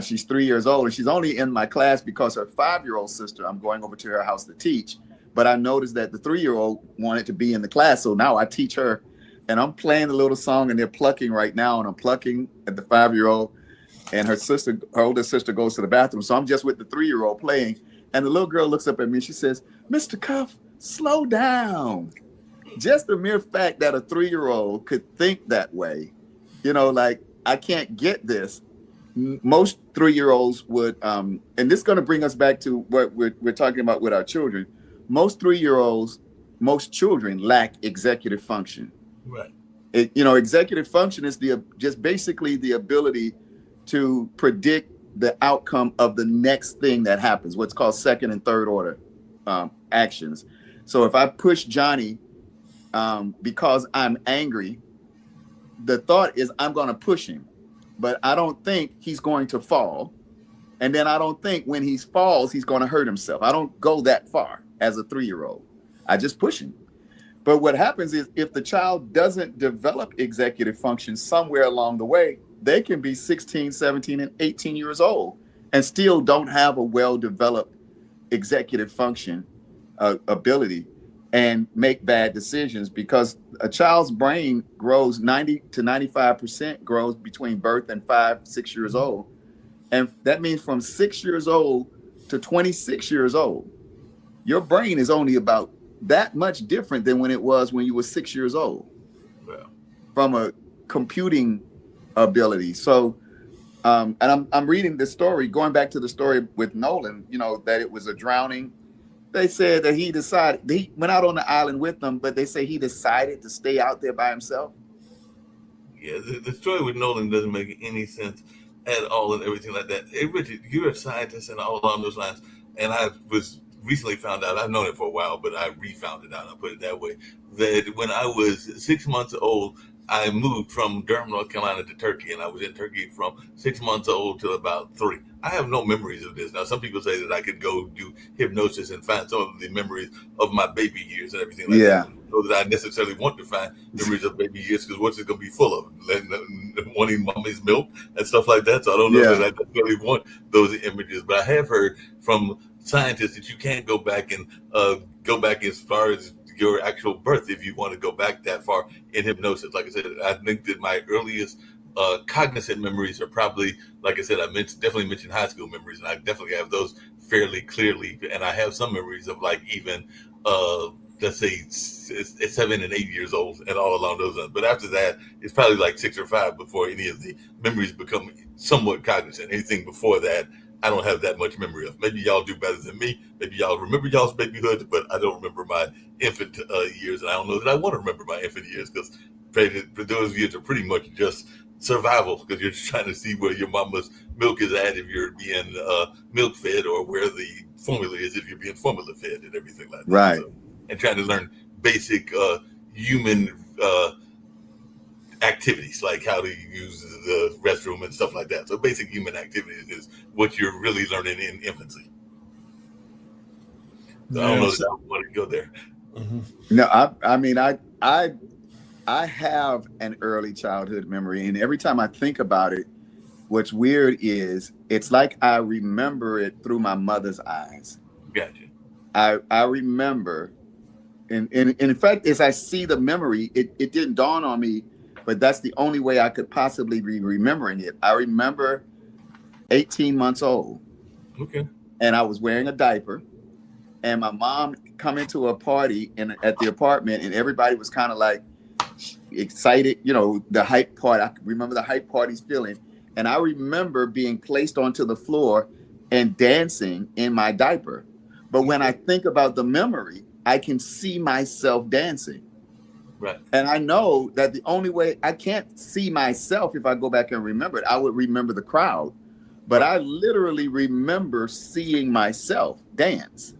She's 3 years old, and she's only in my class because her 5-year-old sister, I'm going over to her house to teach. But I noticed that the 3-year-old wanted to be in the class, so now I teach her, and I'm playing the little song, and they're plucking right now, and I'm plucking at the 5-year-old, and her older sister goes to the bathroom, so I'm just with the 3-year-old playing, and the little girl looks up at me and she says, "Mr. Cuff, slow down." Just the mere fact that a 3-year-old could think that way, like, I can't get this. Most 3-year-olds would, and this is going to bring us back to what we're talking about with our children. Most 3-year-olds, most children lack executive function. Right. Executive function is just basically the ability to predict the outcome of the next thing that happens, what's called second and third order actions. So if I push Johnny because I'm angry, the thought is I'm going to push him, but I don't think he's going to fall. And then I don't think when he falls, he's going to hurt himself. I don't go that far as a 3-year-old. I just push him. But what happens is if the child doesn't develop executive function somewhere along the way, they can be 16, 17, and 18 years old and still don't have a well-developed executive function ability and make bad decisions, because a child's brain grows 90 to 95% grows between birth and 5-6 years old. And that means from 6 years old to 26 years old, your brain is only about that much different than when it was when you were 6 years old. Wow. From a computing ability. So, and I'm reading this story, going back to the story with Nolan, that it was a drowning. They said that he went out on the island with them, but they say he decided to stay out there by himself. Yeah, the story with Nolan doesn't make any sense at all and everything like that. Hey, Richard, you're a scientist and all along those lines. And I was recently found out, I've known it for a while, but I re-found it out, I'll put it that way, that when I was 6 months old, I moved from Durham, North Carolina to Turkey, and I was in Turkey from 6 months old till about 3. I have no memories of this. Now, some people say that I could go do hypnosis and find some of the memories of my baby years and everything like that. So that I necessarily want to find memories of baby years, because what's it going to be full of? Wanting mommy's milk and stuff like that. So I don't know that I necessarily want those images. But I have heard from scientists that you can't go back and go back as far as your actual birth if you want to go back that far in hypnosis. Like I said, I think that my earliest cognizant memories are probably, like I said, definitely mentioned high school memories, and I definitely have those fairly clearly. And I have some memories of like even let's say 7 and 8 years old and all along those lines. But after that, it's probably like 6 or 5 before any of the memories become somewhat cognizant. Anything before that, I don't have that much memory of. Maybe y'all do better than me. Maybe y'all remember y'all's babyhood, but I don't remember my infant years. And I don't know that I want to remember my infant years because those years are pretty much just survival because you're just trying to see where your mama's milk is at if you're being milk fed or where the formula is if you're being formula fed and everything like that. Right. So, and trying to learn basic human activities like how to use the restroom and stuff like that. So basic human activities is what you're really learning in infancy. So I don't know if I want to go there. No, I mean, I have an early childhood memory, and every time I think about it, what's weird is it's like I remember it through my mother's eyes. Gotcha. I remember, and in fact, as I see the memory, it didn't dawn on me, but that's the only way I could possibly be remembering it. I remember 18 months old. Okay. And I was wearing a diaper, and my mom come into a party at the apartment, and everybody was kind of like excited, the hype part. I remember the hype party's feeling. And I remember being placed onto the floor and dancing in my diaper. But when I think about the memory, I can see myself dancing. Right. And I know that the only way I can't see myself if I go back and remember it, I would remember the crowd. But I literally remember seeing myself dance.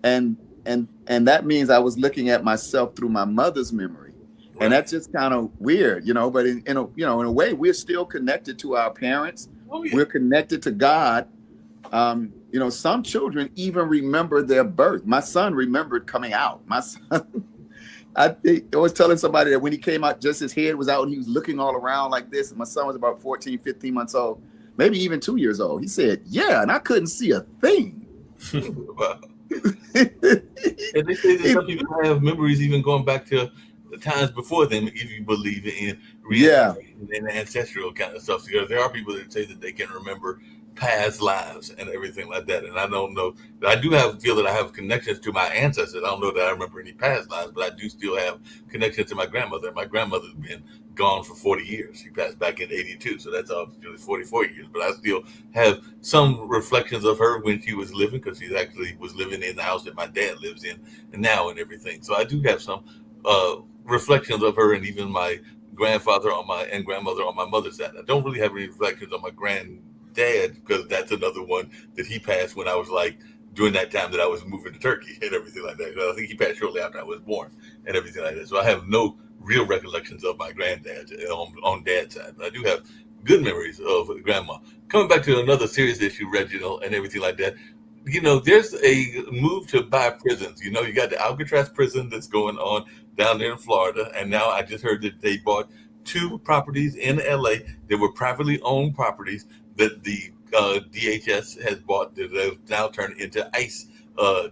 And that means I was looking at myself through my mother's memory. Right. And that's just kind of weird, but in a way, we're still connected to our parents. Oh, yeah. We're connected to God. Some children even remember their birth. My son remembered coming out. My son, I was telling somebody that when he came out, just his head was out and he was looking all around like this. And my son was about 14, 15 months old, maybe even 2 years old. He said, yeah, and I couldn't see a thing. Wow. And they say that some people have memories even going back to the times before them, if you believe in reincarnation and ancestral kind of stuff. Because there are people that say that they can remember past lives and everything like that. And I don't know. I do feel that I have connections to my ancestors. I don't know that I remember any past lives, but I do still have connections to my grandmother. My grandmother's been gone for 40 years. She passed back in 82. So that's 44 years. But I still have some reflections of her when she was living, because she actually was living in the house that my dad lives in and now and everything. So I do have some reflections of her, and even my grandfather and grandmother on my mother's side. I don't really have any reflections on my granddad, because that's another one that he passed when I was during that time that I was moving to Turkey and everything like that. I think he passed shortly after I was born and everything like that. So I have no real recollections of my granddad on dad's side. But I do have good memories of grandma. Coming back to another serious issue, Reginald, and everything like that. There's a move to buy prisons. You got the Alcatraz prison that's going on down there in Florida. And now I just heard that they bought 2 properties in LA that were privately owned properties that the DHS has bought that have now turned into ICE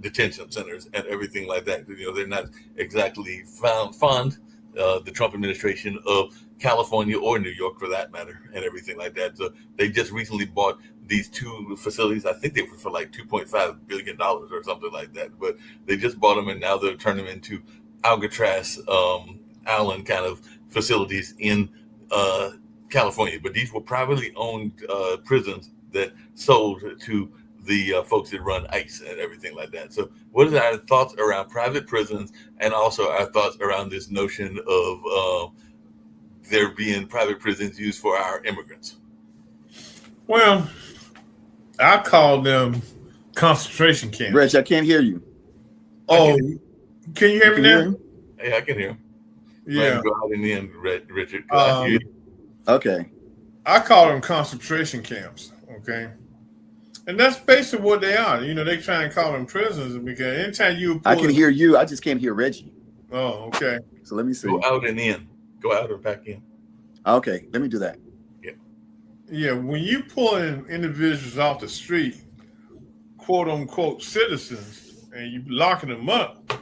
detention centers and everything like that. They're not exactly fond the Trump administration of California or New York for that matter and everything like that. So they just recently bought these 2 facilities. I think they were for $2.5 billion or something like that. But they just bought them, and now they're turning them into Alcatraz Island kind of facilities in California. But these were privately owned prisons that sold to the folks that run ICE and everything like that. So what are our thoughts around private prisons, and also our thoughts around this notion of there being private prisons used for our immigrants? Well, I call them concentration camps. Reg, I can't hear you. Oh, can you hear me now? Yeah, I can hear him. Yeah. Go out in the end, Richard. Okay. I call them concentration camps. Okay. And that's basically what they are. They try and call them prisons because anytime I can hear you. I just can't hear Reggie. Oh, okay. So let me see. Go out and in. Go out and back in. Okay. Let me do that. Yeah. When you pulling individuals off the street, quote unquote citizens, and you locking them up,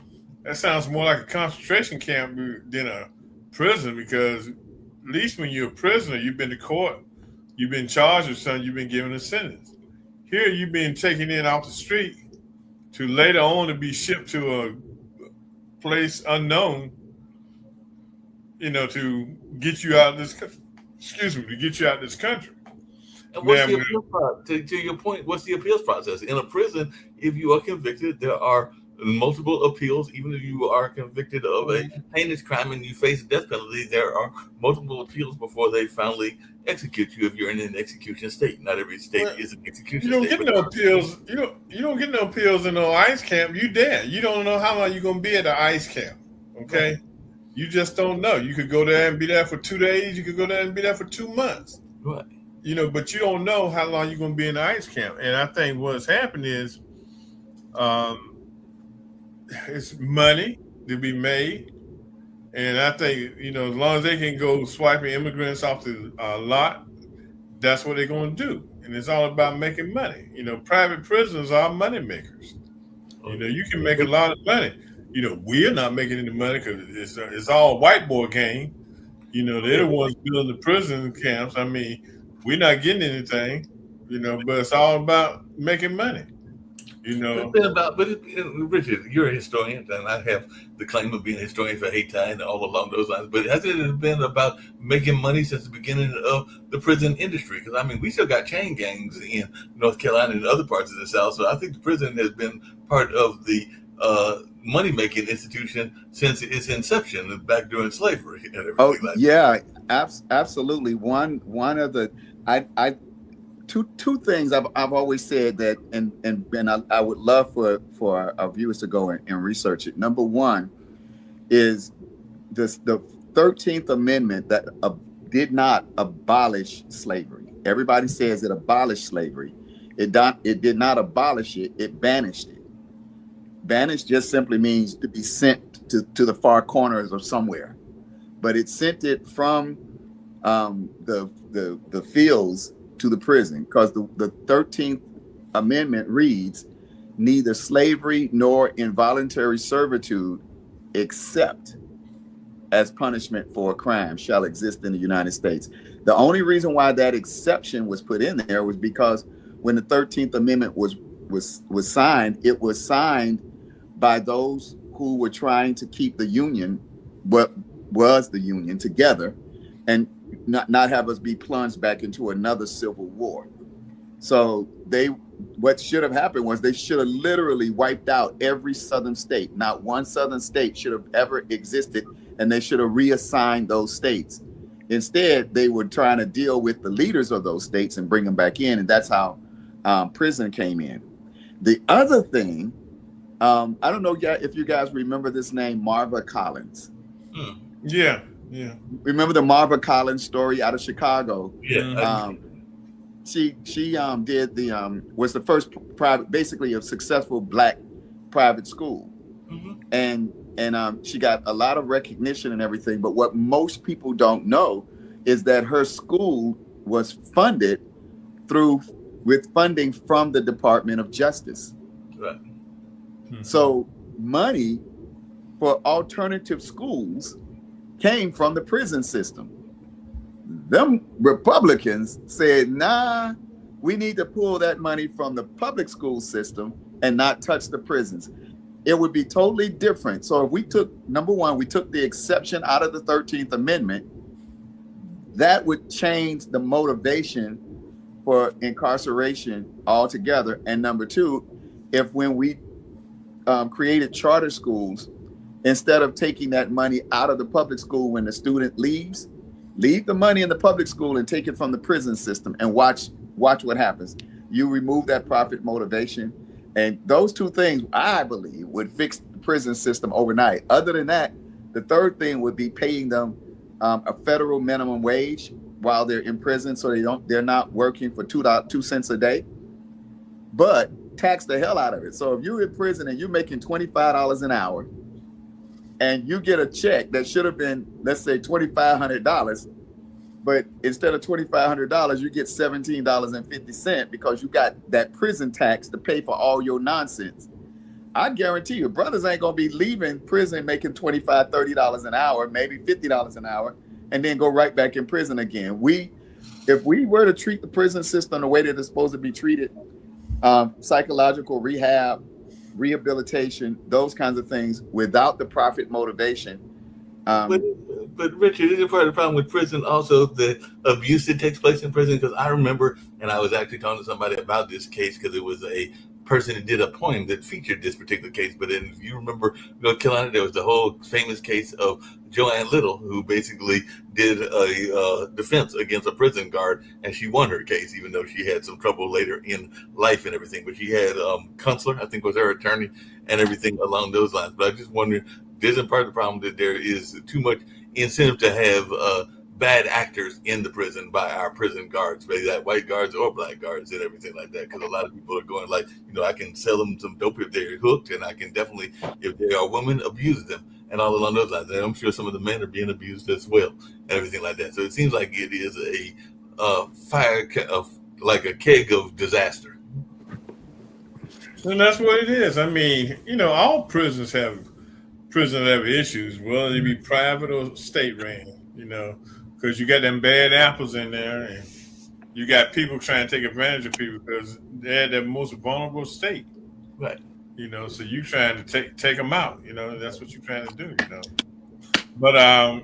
that sounds more like a concentration camp than a prison, because at least when you're a prisoner, you've been to court, you've been charged with something, you've been given a sentence. Here, you've been taken in off the street to later on to be shipped to a place unknown, to get you out of this. To get you out of this country. And what's the appeal process? To your point, what's the appeals process? In a prison, if you are convicted, there are multiple appeals. Even if you are convicted of a heinous crime and you face death penalty, there are multiple appeals before they finally execute you if you're in an execution state. Not every state is an execution state. You don't state. Get no appeals. You don't get no appeals in no ICE camp. You dead. You don't know how long you're gonna be at the ICE camp. Okay. Right. You just don't know. You could go there and be there for 2 days. You could go there and be there for 2 months. Right. But you don't know how long you're going to be in the ICE camp. And I think what's happened is it's money to be made. And I think, as long as they can go swiping immigrants off the lot, that's what they're going to do. And it's all about making money. Private prisons are money makers. You can make a lot of money. We're not making any money because it's all white boy game. They're the ones building the prison camps. I mean, we're not getting anything, but it's all about making money. But Richard, you're a historian, and I have the claim of being a historian for 8 times and all along those lines. But hasn't it been about making money since the beginning of the prison industry? Because, we still got chain gangs in North Carolina and other parts of the South. So I think the prison has been part of the money-making institution since its inception, back during slavery and everything absolutely. One of the two things I've always said that, and I would love for our viewers to go and research it. Number one is the 13th Amendment that did not abolish slavery. Everybody says it abolished slavery. It did not abolish it. It banished it. Banished just simply means to be sent to the far corners or somewhere, but it sent it from the fields to the prison, because the 13th Amendment reads, neither slavery nor involuntary servitude except as punishment for a crime shall exist in the United States. The only reason why that exception was put in there was because when the 13th Amendment was signed, it was signed by those who were trying to keep the Union, what was the Union, together, and not have us be plunged back into another civil war. So what should have happened was they should have literally wiped out every southern state. Not one southern state should have ever existed, and they should have reassigned those states. Instead, they were trying to deal with the leaders of those states and bring them back in, and that's how prison came in. The other thing, I don't know if you guys remember this name, Marva Collins. Yeah. Remember the Marva Collins story out of Chicago? Yeah. She did was the first private, basically a successful Black private school, and she got a lot of recognition and everything. But what most people don't know is that her school was funded with funding from the Department of Justice. Right. So money for alternative schools came from the prison system. Them Republicans said, nah, we need to pull that money from the public school system and not touch the prisons. It would be totally different. So if we took the exception out of the 13th Amendment, that would change the motivation for incarceration altogether. And number two, if when we created charter schools, instead of taking that money out of the public school when the student leave the money in the public school and take it from the prison system, and watch what happens. You remove that profit motivation, and those two things, I believe, would fix the prison system overnight. Other than that, the third thing would be paying them a federal minimum wage while they're in prison, so they're not working for 2 cents a day, but tax the hell out of it. So if you're in prison and you're making $25 an hour, and you get a check that should have been, let's say, $2,500, but instead of $2,500, you get $17.50 because you got that prison tax to pay for all your nonsense. I guarantee you, brothers ain't gonna be leaving prison making $25, $30 an hour, maybe $50 an hour, and then go right back in prison again. If we were to treat the prison system the way that it's supposed to be treated, psychological rehab, rehabilitation, those kinds of things, without the profit motivation. But But Richard, isn't part of the problem with prison also the abuse that takes place in prison? Because I remember, and I was actually talking to somebody about this case because it was a person that did a poem that featured this particular case. But then, if you remember, North Carolina, there was the whole famous case of Joanne Little, who basically did a defense against a prison guard, and she won her case, even though she had some trouble later in life and everything. But she had Kunstler, I think, was her attorney, and everything along those lines. But I just wonder, isn't part of the problem that there is too much incentive to have bad actors in the prison by our prison guards, whether that white guards or black guards and everything like that? Because a lot of people are going like, I can sell them some dope if they're hooked, and I can definitely, if they are women, abuse them and all along those lines. And I'm sure some of the men are being abused as well and everything like that. So it seems like it is a fire of like a keg of disaster. And that's what it is. I mean, all prisons have prison-level issues, whether they be private or state-ran, because you got them bad apples in there, and you got people trying to take advantage of people because they're the most vulnerable state. Right. So you trying to take them out, that's what you're trying to do, But,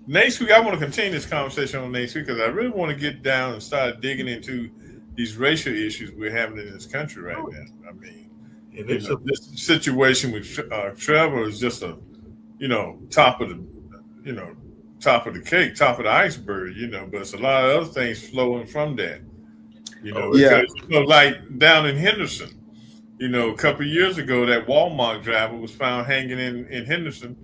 next week, I want to continue this conversation on next week because I really want to get down and start digging into these racial issues we're having in this country right now. I mean, this situation with Trevor is just a, top of the cake, top of the iceberg, but it's a lot of other things flowing from that, because, like down in Henderson, a couple of years ago, that Walmart driver was found hanging in Henderson,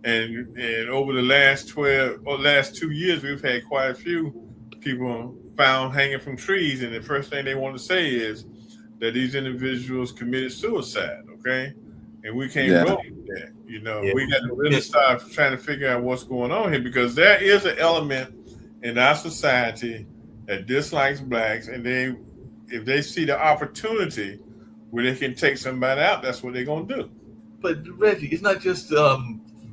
and over the last 2 years, we've had quite a few people found hanging from trees, and the first thing they want to say is that these individuals committed suicide, okay? And we can't roll with that. We got to really start trying to figure out what's going on here, because there is an element in our society that dislikes blacks, and if they see the opportunity where they can take somebody out, that's what they're going to do. But Reggie, it's not just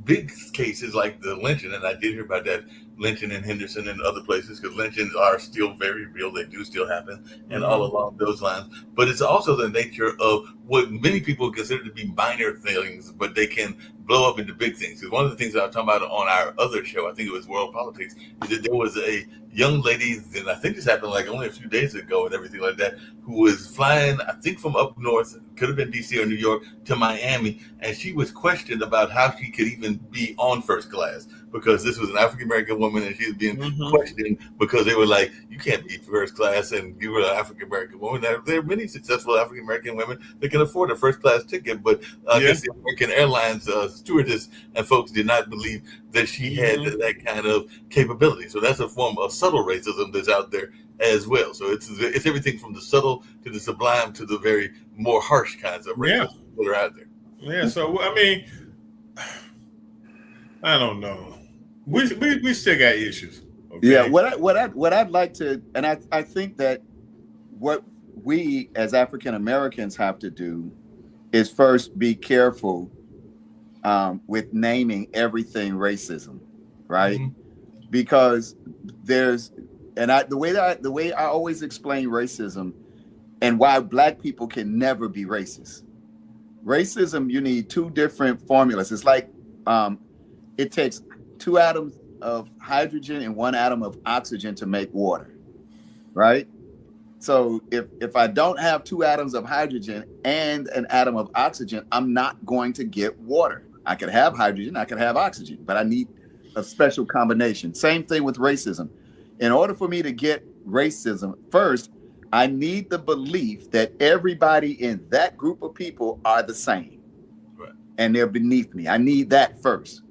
big cases like the lynching, and I did hear about that lynching in Henderson and other places, because lynchings are still very real. They do still happen, and all along those lines. But it's also the nature of what many people consider to be minor things, but they can blow up into big things. Because one of the things that I was talking about on our other show, I think it was World Politics, is that there was a young lady, and I think this happened like only a few days ago and everything like that, who was flying, I think from up north, could have been DC or New York, to Miami, and she was questioned about how she could even be on first class, because this was an African-American woman, and she was being questioned because they were like, you can't be first class and you were an African-American woman. There are many successful African-American women that can afford a first-class ticket, but I guess the American Airlines stewardess and folks did not believe that she had that kind of capability. So that's a form of subtle racism that's out there as well. So it's everything from the subtle to the sublime to the very more harsh kinds of racism that are out there. Yeah, so I mean, I don't know. We still got issues. Okay? Yeah, what I'd like to, and I think that what we as African Americans have to do is first be careful with naming everything racism, right? Because there's, and the way I always explain racism and why black people can never be racist. Racism, you need two different formulas. It's like it takes 2 atoms of hydrogen and 1 atom of oxygen to make water, right? So if I don't have 2 atoms of hydrogen and an atom of oxygen, I'm not going to get water. I could have hydrogen, I could have oxygen, but I need a special combination. Same thing with racism. In order for me to get racism, first, I need the belief that everybody in that group of people are the same, and they're beneath me. I need that first.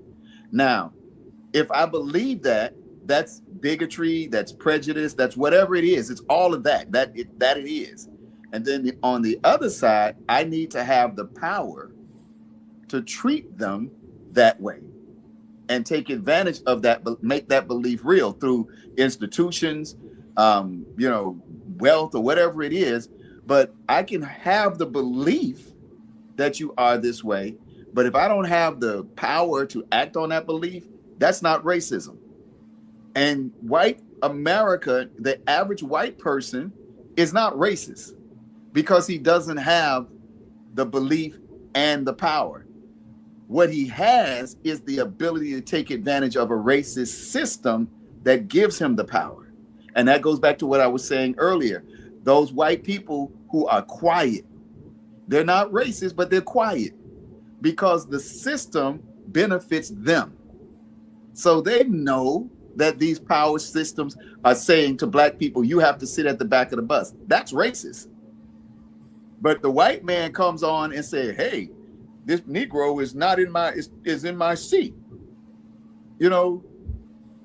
Now, if I believe that, that's bigotry, that's prejudice, that's whatever it is. It's all of that it is. And then on the other side, I need to have the power to treat them that way and take advantage of that, make that belief real through institutions, wealth or whatever it is. But I can have the belief that you are this way, but if I don't have the power to act on that belief, that's not racism. And white America, the average white person is not racist because he doesn't have the belief and the power. What he has is the ability to take advantage of a racist system that gives him the power. And that goes back to what I was saying earlier. Those white people who are quiet, they're not racist, but they're quiet because the system benefits them. So they know that these power systems are saying to black people, you have to sit at the back of the bus. That's racist. But the white man comes on and say, hey, this Negro is not in my is in my seat. You know,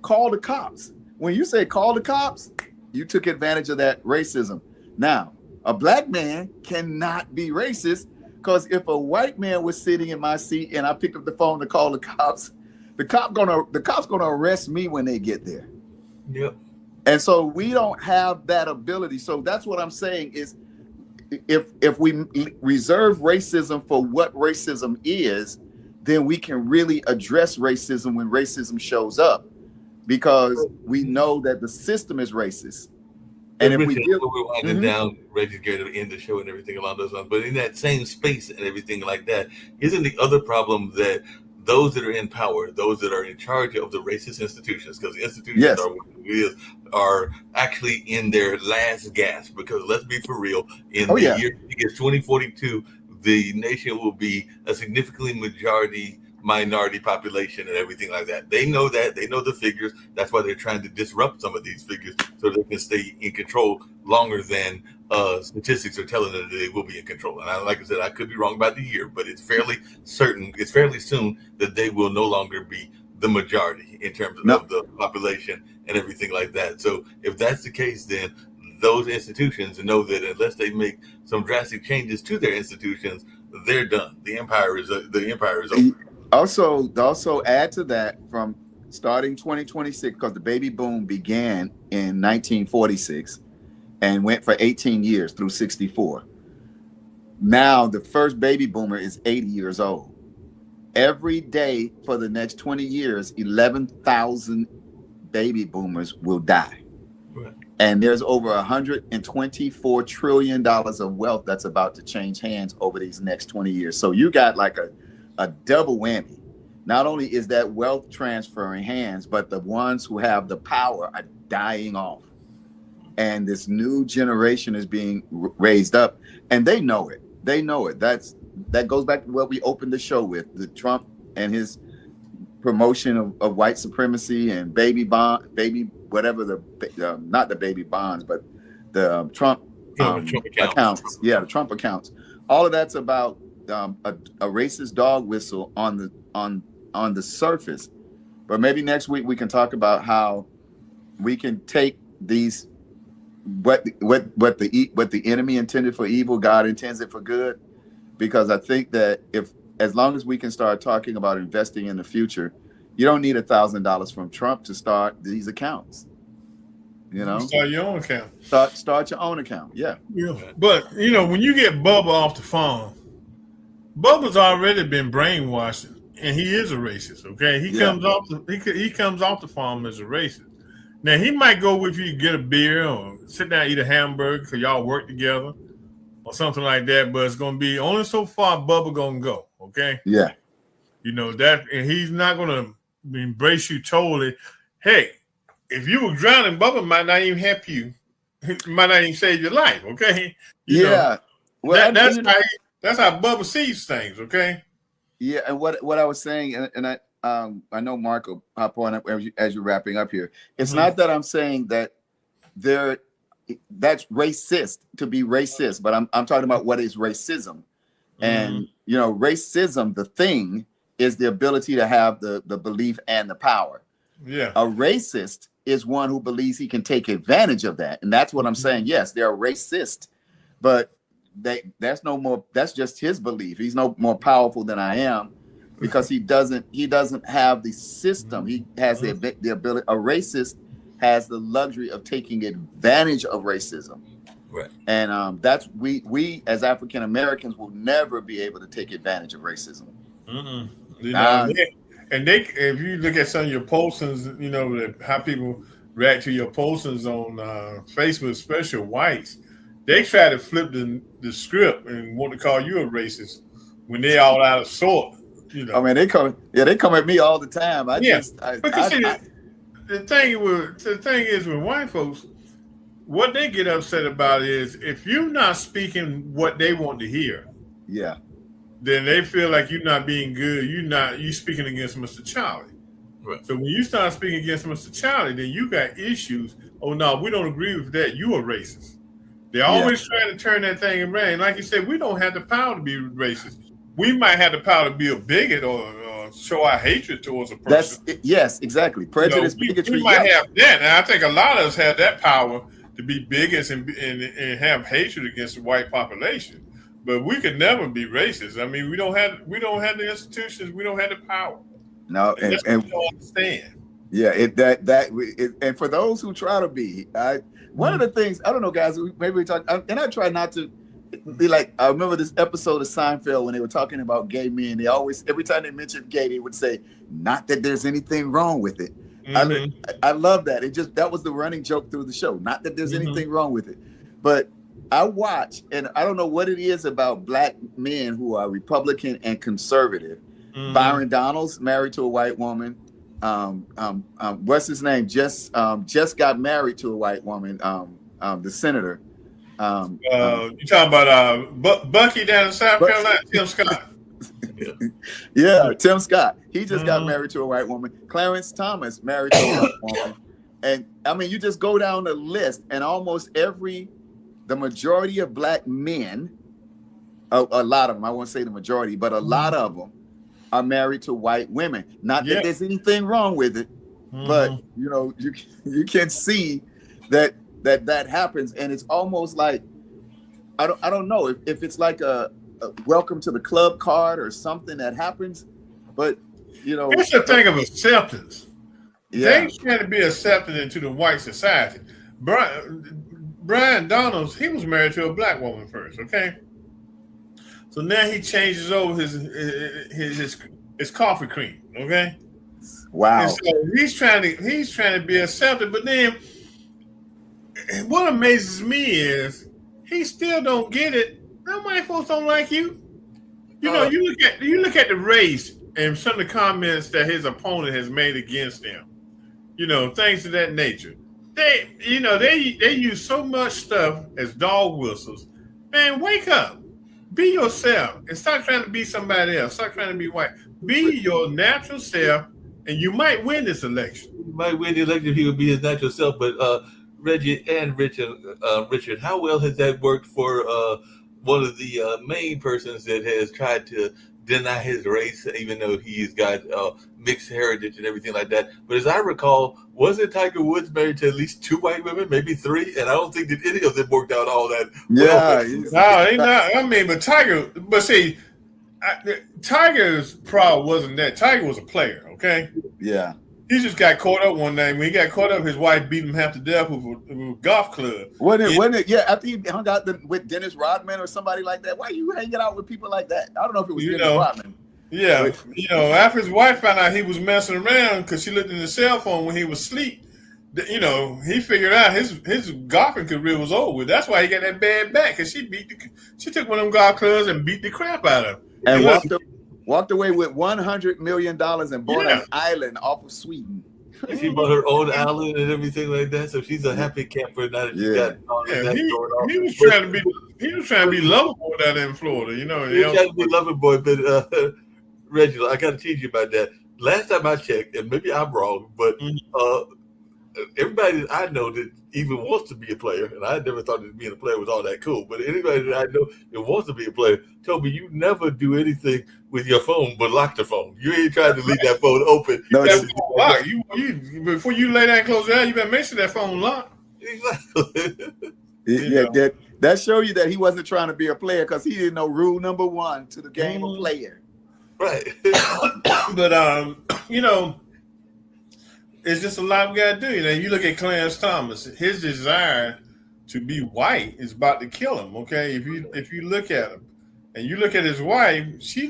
call the cops. When you say call the cops, you took advantage of that racism. Now, a black man cannot be racist because if a white man was sitting in my seat and I picked up the phone to call the cops, the cops gonna arrest me when they get there. Yep. And so we don't have that ability. So that's what I'm saying is if we reserve racism for what racism is, then we can really address racism when racism shows up, because we know that the system is racist. And if we're winding down, Reggie's going to end the show and everything along those lines. But in that same space and everything like that, isn't the other problem that those that are in power, those that are in charge of the racist institutions, because the institutions are actually in their last gasp? Because let's be for real, in the year 2042, the nation will be a significantly minority population and everything like that. They know that. They know the figures. That's why they're trying to disrupt some of these figures so they can stay in control longer than statistics are telling them that they will be in control. And like I said, I could be wrong about the year, but it's fairly certain, it's fairly soon that they will no longer be the majority in terms of the population and everything like that. So if that's the case, then those institutions know that unless they make some drastic changes to their institutions, they're done. The empire is over. Also add to that, from starting 2026, because the baby boom began in 1946 and went for 18 years through 64. Now the first baby boomer is 80 years old. Every day for the next 20 years, 11,000 baby boomers will die. Right. And there's over $124 trillion of wealth that's about to change hands over these next 20 years. So you got like a double whammy. Not only is that wealth transferring hands, but the ones who have the power are dying off. And this new generation is being raised up, and they know it. They know it. That goes back to what we opened the show with, the Trump and his promotion of white supremacy and not the baby bonds, but the Trump accounts. Yeah, the Trump accounts. All of that's about a racist dog whistle on the surface. But maybe next week we can talk about how we can take these what the enemy intended for evil, God intends it for good. Because I think that as long as we can start talking about investing in the future, you don't need $1,000 from Trump to start these accounts. You know, start your own account. Start your own account. Yeah. But when you get Bubba off the phone, Bubba's already been brainwashed, and he is a racist. Okay, he comes off the farm as a racist. Now he might go with you to get a beer or sit down and eat a hamburger because y'all work together or something like that. But it's gonna be only so far Bubba gonna go. Okay. Yeah. That, and he's not gonna embrace you totally. Hey, if you were drowning, Bubba might not even help you. He might not even save your life. Okay. Well, that's how Bubba sees things. Okay. Yeah, and what I was saying, and I know Mark will hop on as you're wrapping up here. It's not that I'm saying that that's racist to be racist, but I'm talking about what is racism. And racism, the thing, is the ability to have the belief and the power. Yeah. A racist is one who believes he can take advantage of that. And that's what I'm saying. Yes, they're racist, but that's just his belief. He's no more powerful than I am, because he doesn't have the system. He has the ability. A racist has the luxury of taking advantage of racism. Right. And that's we as African Americans will never be able to take advantage of racism. If you look at some of your postings, how people react to your postings on Facebook, especially whites, they try to flip the script and want to call you a racist when they're all out of sort You know. I mean, they come at me all the time. Because the thing is with white folks, what they get upset about is if you're not speaking what they want to hear. Yeah. Then they feel like you're not being good. You speaking against Mr. Charlie. Right. So when you start speaking against Mr. Charlie, then you got issues. Oh no, we don't agree with that. You are racist. They're always trying to turn that thing around. Like you said, we don't have the power to be racist. We might have the power to be a bigot or show our hatred towards a person. Yes, exactly. Prejudice, bigotry. We might have that, and I think a lot of us have that power to be bigots and have hatred against the white population. But we could never be racist. I mean, we don't have the institutions. We don't have the power. No, and we don't understand. Yeah, and for those who try to be, one of the things, I don't know, guys, maybe we talk, and I try not to be like, I remember this episode of Seinfeld when they were talking about gay men. They always, every time they mentioned gay, they would say, not that there's anything wrong with it. I love that. That was the running joke through the show. Not that there's anything wrong with it. But I watch, and I don't know what it is about black men who are Republican and conservative. Byron Donalds, married to a white woman. What's his name? Just got married to a white woman. The senator. You talking about Bucky down in South Carolina? Tim Scott. Yeah, Tim Scott. He just got married to a white woman. Clarence Thomas married to a white woman. And I mean, you just go down the list, and almost the majority of black men, a lot of them, I won't say the majority, but a lot of them are married to white women. Not that there's anything wrong with it, but you can see that happens, and it's almost like I don't know if it's like a welcome to the club card or something that happens, but it's a thing of acceptance. Yeah. They trying to be accepted into the white society. Brian Donalds, he was married to a black woman first, okay? So now he changes over his coffee cream, okay? Wow. And so he's trying to be accepted, but then what amazes me is he still don't get it. How white folks don't like you? You look at the race and some of the comments that his opponent has made against him. Things of that nature. They use so much stuff as dog whistles. Man, wake up. Be yourself and stop trying to be somebody else. Stop trying to be white. Be your natural self, and you might win this election. You might win the election if he would be his natural self. But Reggie and Richard, how well has that worked for one of the main persons that has tried to deny his race, even though he's got mixed heritage and everything like that? But as I recall, wasn't Tiger Woods married to at least 2 white women, maybe 3? And I don't think that any of them worked out all that well. No, he not. I mean, but see, Tiger's problem wasn't that. Tiger was a player, okay? Yeah. He just got caught up one night. When he got caught up, his wife beat him half to death with a golf club. Wasn't it? Yeah, after he hung out with Dennis Rodman or somebody like that. Why are you hanging out with people like that? I don't know if it was Dennis Rodman. Yeah, after his wife found out he was messing around because she looked in his cell phone when he was asleep, he figured out his golfing career was over with. That's why he got that bad back, because she took one of them golf clubs and beat the crap out of him. And walked away with $100 million and bought an island off of Sweden. She bought her own island and everything like that, so she's a happy camper now that she got all that going on. He was trying to be lovable down there in Florida, He was trying to be loving boy, but Reggie, I got to teach you about that. Last time I checked, and maybe I'm wrong, but everybody that I know that even wants to be a player, and I never thought that being a player was all that cool, but anybody that I know that wants to be a player told me you never do anything with your phone but lock the phone. You ain't trying to leave that phone open. No, that phone locked. You before you lay down and close your eyes, you better make sure that phone locked. Exactly. That show you that he wasn't trying to be a player because he didn't know rule number 1 to the game of player. Right. But it's just a lot we got to do. You look at Clarence Thomas. His desire to be white is about to kill him. Okay, if you look at him, and you look at his wife, she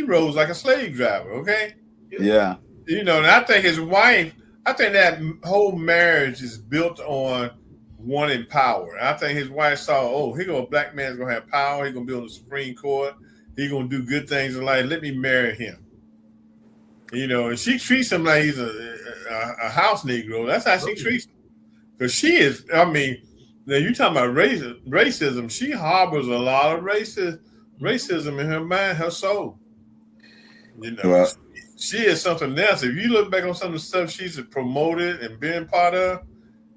rose like a slave driver. Okay. Yeah. And I think his wife. I think that whole marriage is built on wanting power. I think his wife saw, here go a black man's gonna have power. He's gonna be on the Supreme Court. He's gonna do good things in life. Let me marry him. You know, and she treats him like he's a house Negro. That's how she treats him. Because she is, I mean, now you talking about racism. She harbors a lot of racism in her mind, her soul. You know, Well, she is something else. If you look back on some of the stuff she's promoted and been part of,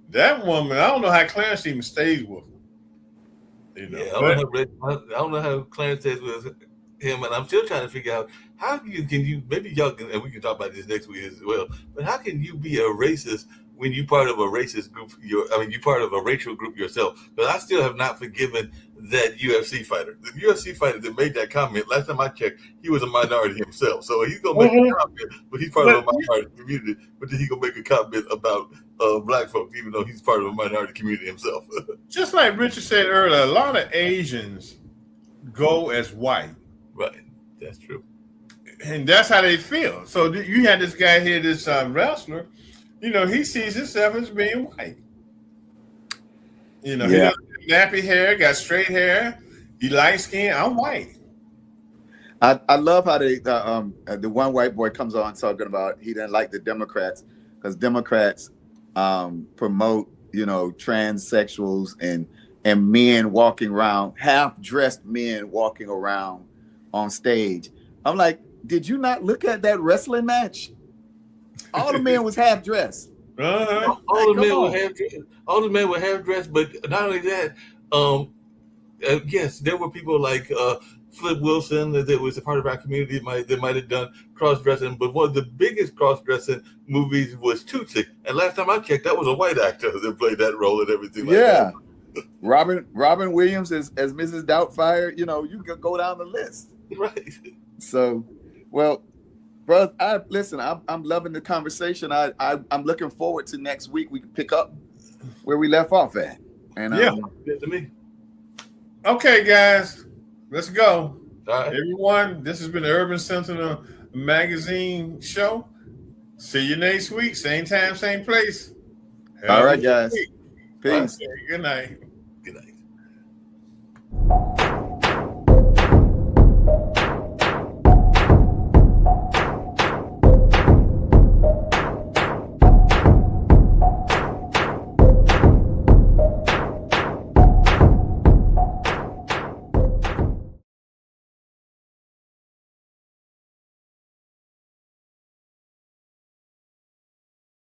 that woman, I don't know how Clarence even stays with her. You know, Yeah, I don't know how Clarence stays with him, and I'm still trying to figure out how can you maybe y'all can, and we can talk about this next week as well. But how can you be a racist when you part of a racist group? You part of a racial group yourself. But I still have not forgiven that UFC fighter. The UFC fighter that made that comment. Last time I checked, he was a minority himself, so he's gonna make a comment. But he's part of a minority community. But then he's gonna make a comment about black folks, even though he's part of a minority community himself. Just like Richard said earlier, a lot of Asians go as white. Right, that's true. And that's how they feel. So you had this guy here, this wrestler, you know, he sees himself as being white. You know, he doesn't have nappy hair, got straight hair, he light skinned, I'm white. I love how the one white boy comes on talking about he didn't like the Democrats because Democrats promote, you know, transsexuals and men walking around, half-dressed men walking around on stage. I'm like, did you not look at that wrestling match? All the men was half-dressed. All the men were half-dressed, but not only that, yes, there were people like Flip Wilson that was a part of our community that might have done cross-dressing, but one of the biggest cross-dressing movies was Tootsie. And last time I checked, that was a white actor that played that role and everything like that. Robin Williams as Mrs. Doubtfire, you know, you can go down the list. Right. So, well, bro, I'm loving the conversation. I'm looking forward to next week. We can pick up where we left off at. And good to me. Okay, guys, let's go. All right. Everyone, this has been the Urban Sentinel magazine show. See you next week, same time, same place. All right, guys. Peace. Peace. Good night. Good night.